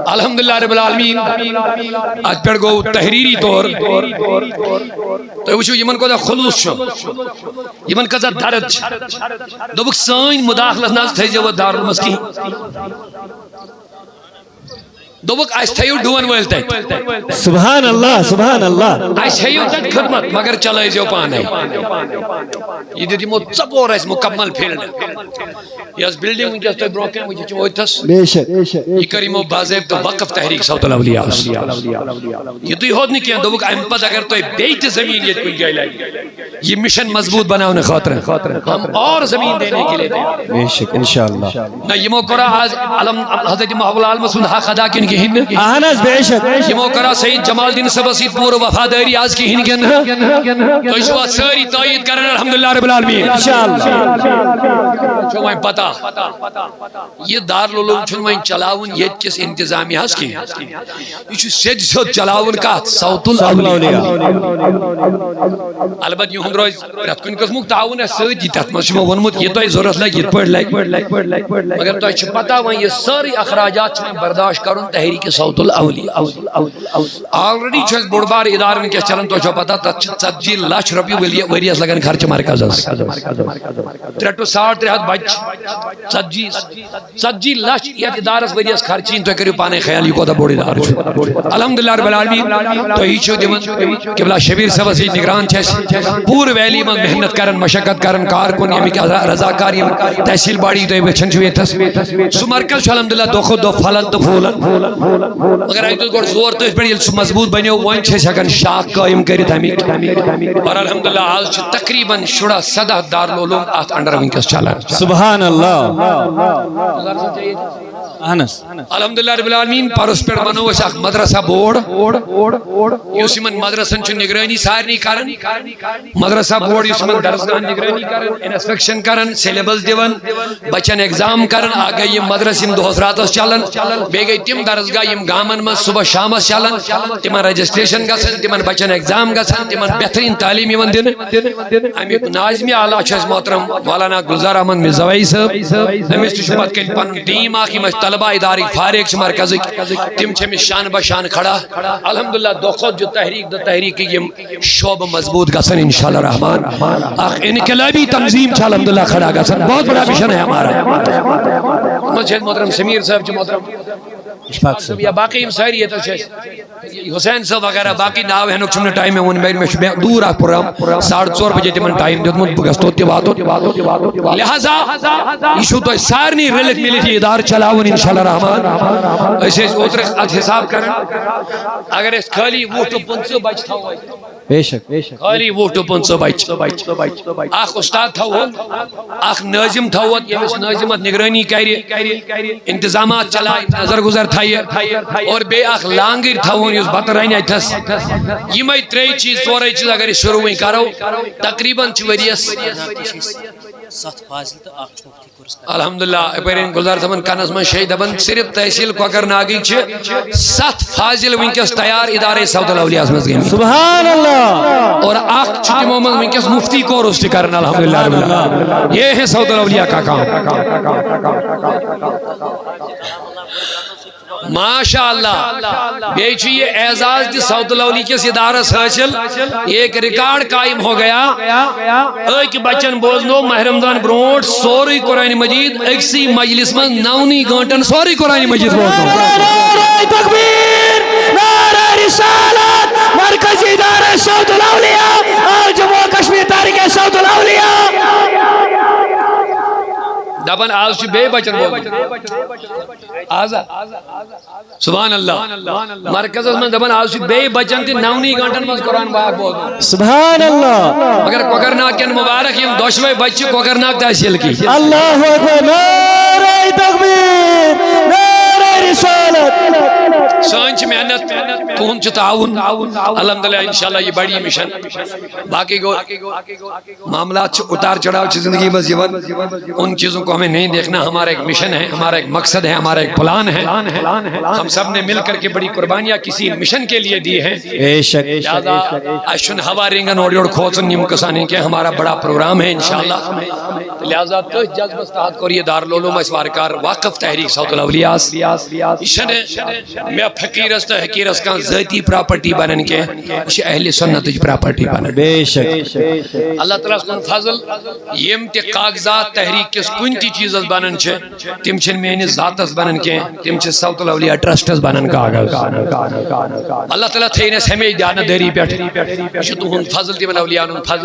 الحمدللہ رب العالمین آج پیڑ گو تحریری طور تو وچھو یمن کو دا خلوص چھو یمن کا دا درد دوبک سائن مداخلت ناز تھے جو دار المسکی دوبک آج تھیو ڈوان ویلتے سبحان اللہ سبحان اللہ آج تھیو تک خدمت مگر چلائے جو پانے یہ دیتی مو سپور ہے مکمل پھیلنے یہ اس بلڈنگ جس تو بروکن مجھے چوئی تس بے شک یہ کریم و بازیب تو وقف تحریک صوت الاولیاء یہ تو یہ ہود نہیں کیا دوبک امپد اگر تو بیت زمین یہ کوئی جائے لائے یہ مشن مضبوط بناونے خاطر ہم اور زمین دینے کے لئے دیں بے شک انشاءاللہ نا یہ موقعہ آج حضرت محبول عالم سن حق ادا کن کی ہن انس بے شک یہ موقعہ سید جمال الدین سبسی پور وفاداری آج کی ہن کن تو اس وقت ساری تائید کرنے الحمدللہ رب العالمین انشاءاللہ جو میں پتہ پتہ یہ دارالعلوم چھن وین چلاون یت کس انتظامیہ ہس کی یہ سید سید چلاون کات صوت الاولیاء البت یہن روز پرت کن قسمک تعاون اس سۭتۍ تتھ منٛز چھُ مےٚ ووٚنمُت یہِ تۄہہِ ضروٗرت لگہِ یِتھ پٲٹھۍ لگہِ مگر تۄہہِ چھُ پتہ وۄنۍ یہِ سٲرٕے اخراجات چھِ مےٚ برداشت کرُن تحریٖک صوت الاولیاء آلریڈی چھُ اَسہِ بوٚڑ بار ادارٕ وٕنکٮ۪س چلان تۄہہِ چھو پتہ تتھ چھِ 40 لچھ رۄپیہِ ؤریس لگان خرچہٕ مرکزس 3 to 3.5 بچہِ 40 لچھ یتھ ادارس ؤریس خرچہِ تُہۍ کٔرِو پانے خیال یہِ کوتاہ بوٚڑ ادارٕ چھُ الحمدللہ رب العالمین تُہی چھِو دِوان قبلہ شبیر صٲبس ییٚتہِ نگران چھِ اَسہِ پوٗرٕ ویلی منٛز محنت کران مشقت کران کارکُن ییٚمِکۍ رضاکار یِم تحصیل باڑی تُہۍ وٕچھان چھِو ییٚتھس سُہ مرکز چھُ الحمدللہ دۄہ کھۄتہٕ دۄہ پھلان تہٕ پھوٗلان مگر اَکہِ دۄہ گۄڈٕ زور تٔتھۍ پٮ۪ٹھ ییٚلہِ سُہ مضبوٗط بنیو وۄنۍ چھِ أسۍ ہٮ۪کان شاخ قٲیِم کٔرِتھ اَمِکۍ اور الحمدللہ آز چھِ تقریباً 17 دارالعلوم اتھ انڈر وٕنکٮ۪س چلان سبحان اللہ الحمدللہ رب العالمین پرس پہ بنو اس اخ مدرسہ بورڈ یس یمن مدرسن چھ نگرانی سارنی کران مدرسہ بورڈ یس یمن درسگاہ نگرانی کران انسپیکشن کران سلیبس دیوان بچن ایگزام کران آگے یم مدرس یم دہس راتس چلان بے گئی تم درسگاہ یم گامن من صبح شامس چلان تمن رجسٹریشن گژھان تمن بچن ایگزام گژھان تمن بہترین تعلیم یوان دن امیک ناظمی اعلیٰ چھ محترم مولانا گلزار احمد مرزاوی صاحب امس تہ پت کن پن ٹیم اخ یم طلبہ ادارک فارغ مرکز تم چھ شان بشان کھڑا الحمدللہ دو خود جو تحریک یم شعب مضبوط گژھن انشاءاللہ رحمان اخ انقلابی تنظیم چھ الحمدللہ کھڑا گژھن بہت بڑا مشن ہے ہمارا محترم سمیر صاحب محترم یا باقی ساری یہ تو حسین صاحب وغیرہ باقی ناو ہے نوچھنے ٹائم میں دور آکھ پروگرام 4:30 بجے تمن ٹائم دیت من بگستو تی واتو لہذا ایشو تو سارنی رلت ملت ادار چلاون انشاءاللہ رحمان ایسے اوتر حساب کرن اگر اس خالی ووٹو 500 بچ تھا بے شک خالی ووٹو 500 بچ اخ استاد تھا اخ ناظم تھا یمس ناظمت نگرانی کری انتظامات چلائے نظر گزر تھائیے اور بے اخ لانگر تھا اس بت رہنے تھس یہ میں 3 چیز 4 چیز اگر شروع ہوئی کرو تقریباً چوریس 7 فاضل تو اخ چھوٹی کورس الحمدللہ اپرین گلزار صاحبن کنس من شہید دبن صرف تحصیل کوکر ناگی چھ 7 فاضل ونکس تیار ادارے صوت الاولیاء مز گئی سبحان اللہ اور اخ چھٹی محمد ونکس مفتی کورس تہ کرن الحمدللہ رب العالمین یہ ہے صوت الاولیاء کا کام ماشاءاللہ بیچ یہ اعزاز دی صوت الاولیاء کے ادارس حاصل ایک ریکارڈ قائم ہو گیا ایک بچن بوزنو ماہ رمضان برونٹ سوری قرآن مجید اکسی مجلس میں 9 گھنٹن سوری قرآن مجید بوزنو نعرہ تکبیر نعرہ رسالت مرکزی ادارہ صوت الاولیاء اور جموں کشمیر تحریک صوت الاولیاء دبن آز چھ بے بچن بول آزا سبحان اللہ مرکز میں دبن آز چھ بے بچن تی 9 گھنٹن میں قرآن باغ بول سبحان اللہ مگر کوکرناگ کے مبارک یم دوشوے بچے کوکرناگ تحصیل کی اللہ اکبر نعرہ تکبیر نعرہ رسالت سانچ محنت تون چھ تعاون الحمدللہ انشاءاللہ یہ بڑی مشن باقی گو معاملات اتار چڑھاؤ چھ زندگی بس یون ان چیزوں کو ہمیں نہیں دیکھنا ہمارا ایک مشن ہے ہمارا ایک مقصد ہے ہمارا ایک پلان ہے ہم سب نے مل کر کے بڑی قربانیاں کسی مشن کے لیے دی ہیں بے شک اشن ہوا رنگن اوڑ کھوچن نیم کسانی کے ہمارا بڑا پروگرام ہے انشاءاللہ لہذا تو جذب استاد کو یہ دارالعلوم اسوارکار واقف تحریک صوت الاولیاء اشن میں فقیر است حقیر است کا ذاتی پراپرٹی بنن کے اش اہل سنت پراپرٹی بنن بے شک اللہ تعالیٰ سن فضل یم تے کاغذات تحریک کس کن تی چیز بنن چھ تم چھن میانی ذاتس بنن کے تم چھ صوت الاولیاء ٹرسٹس بنن کاغذ اللہ تعالیٰ تھینس ہمیں دیانت داری پیٹھ تہن فضل تمن اولیاء فضل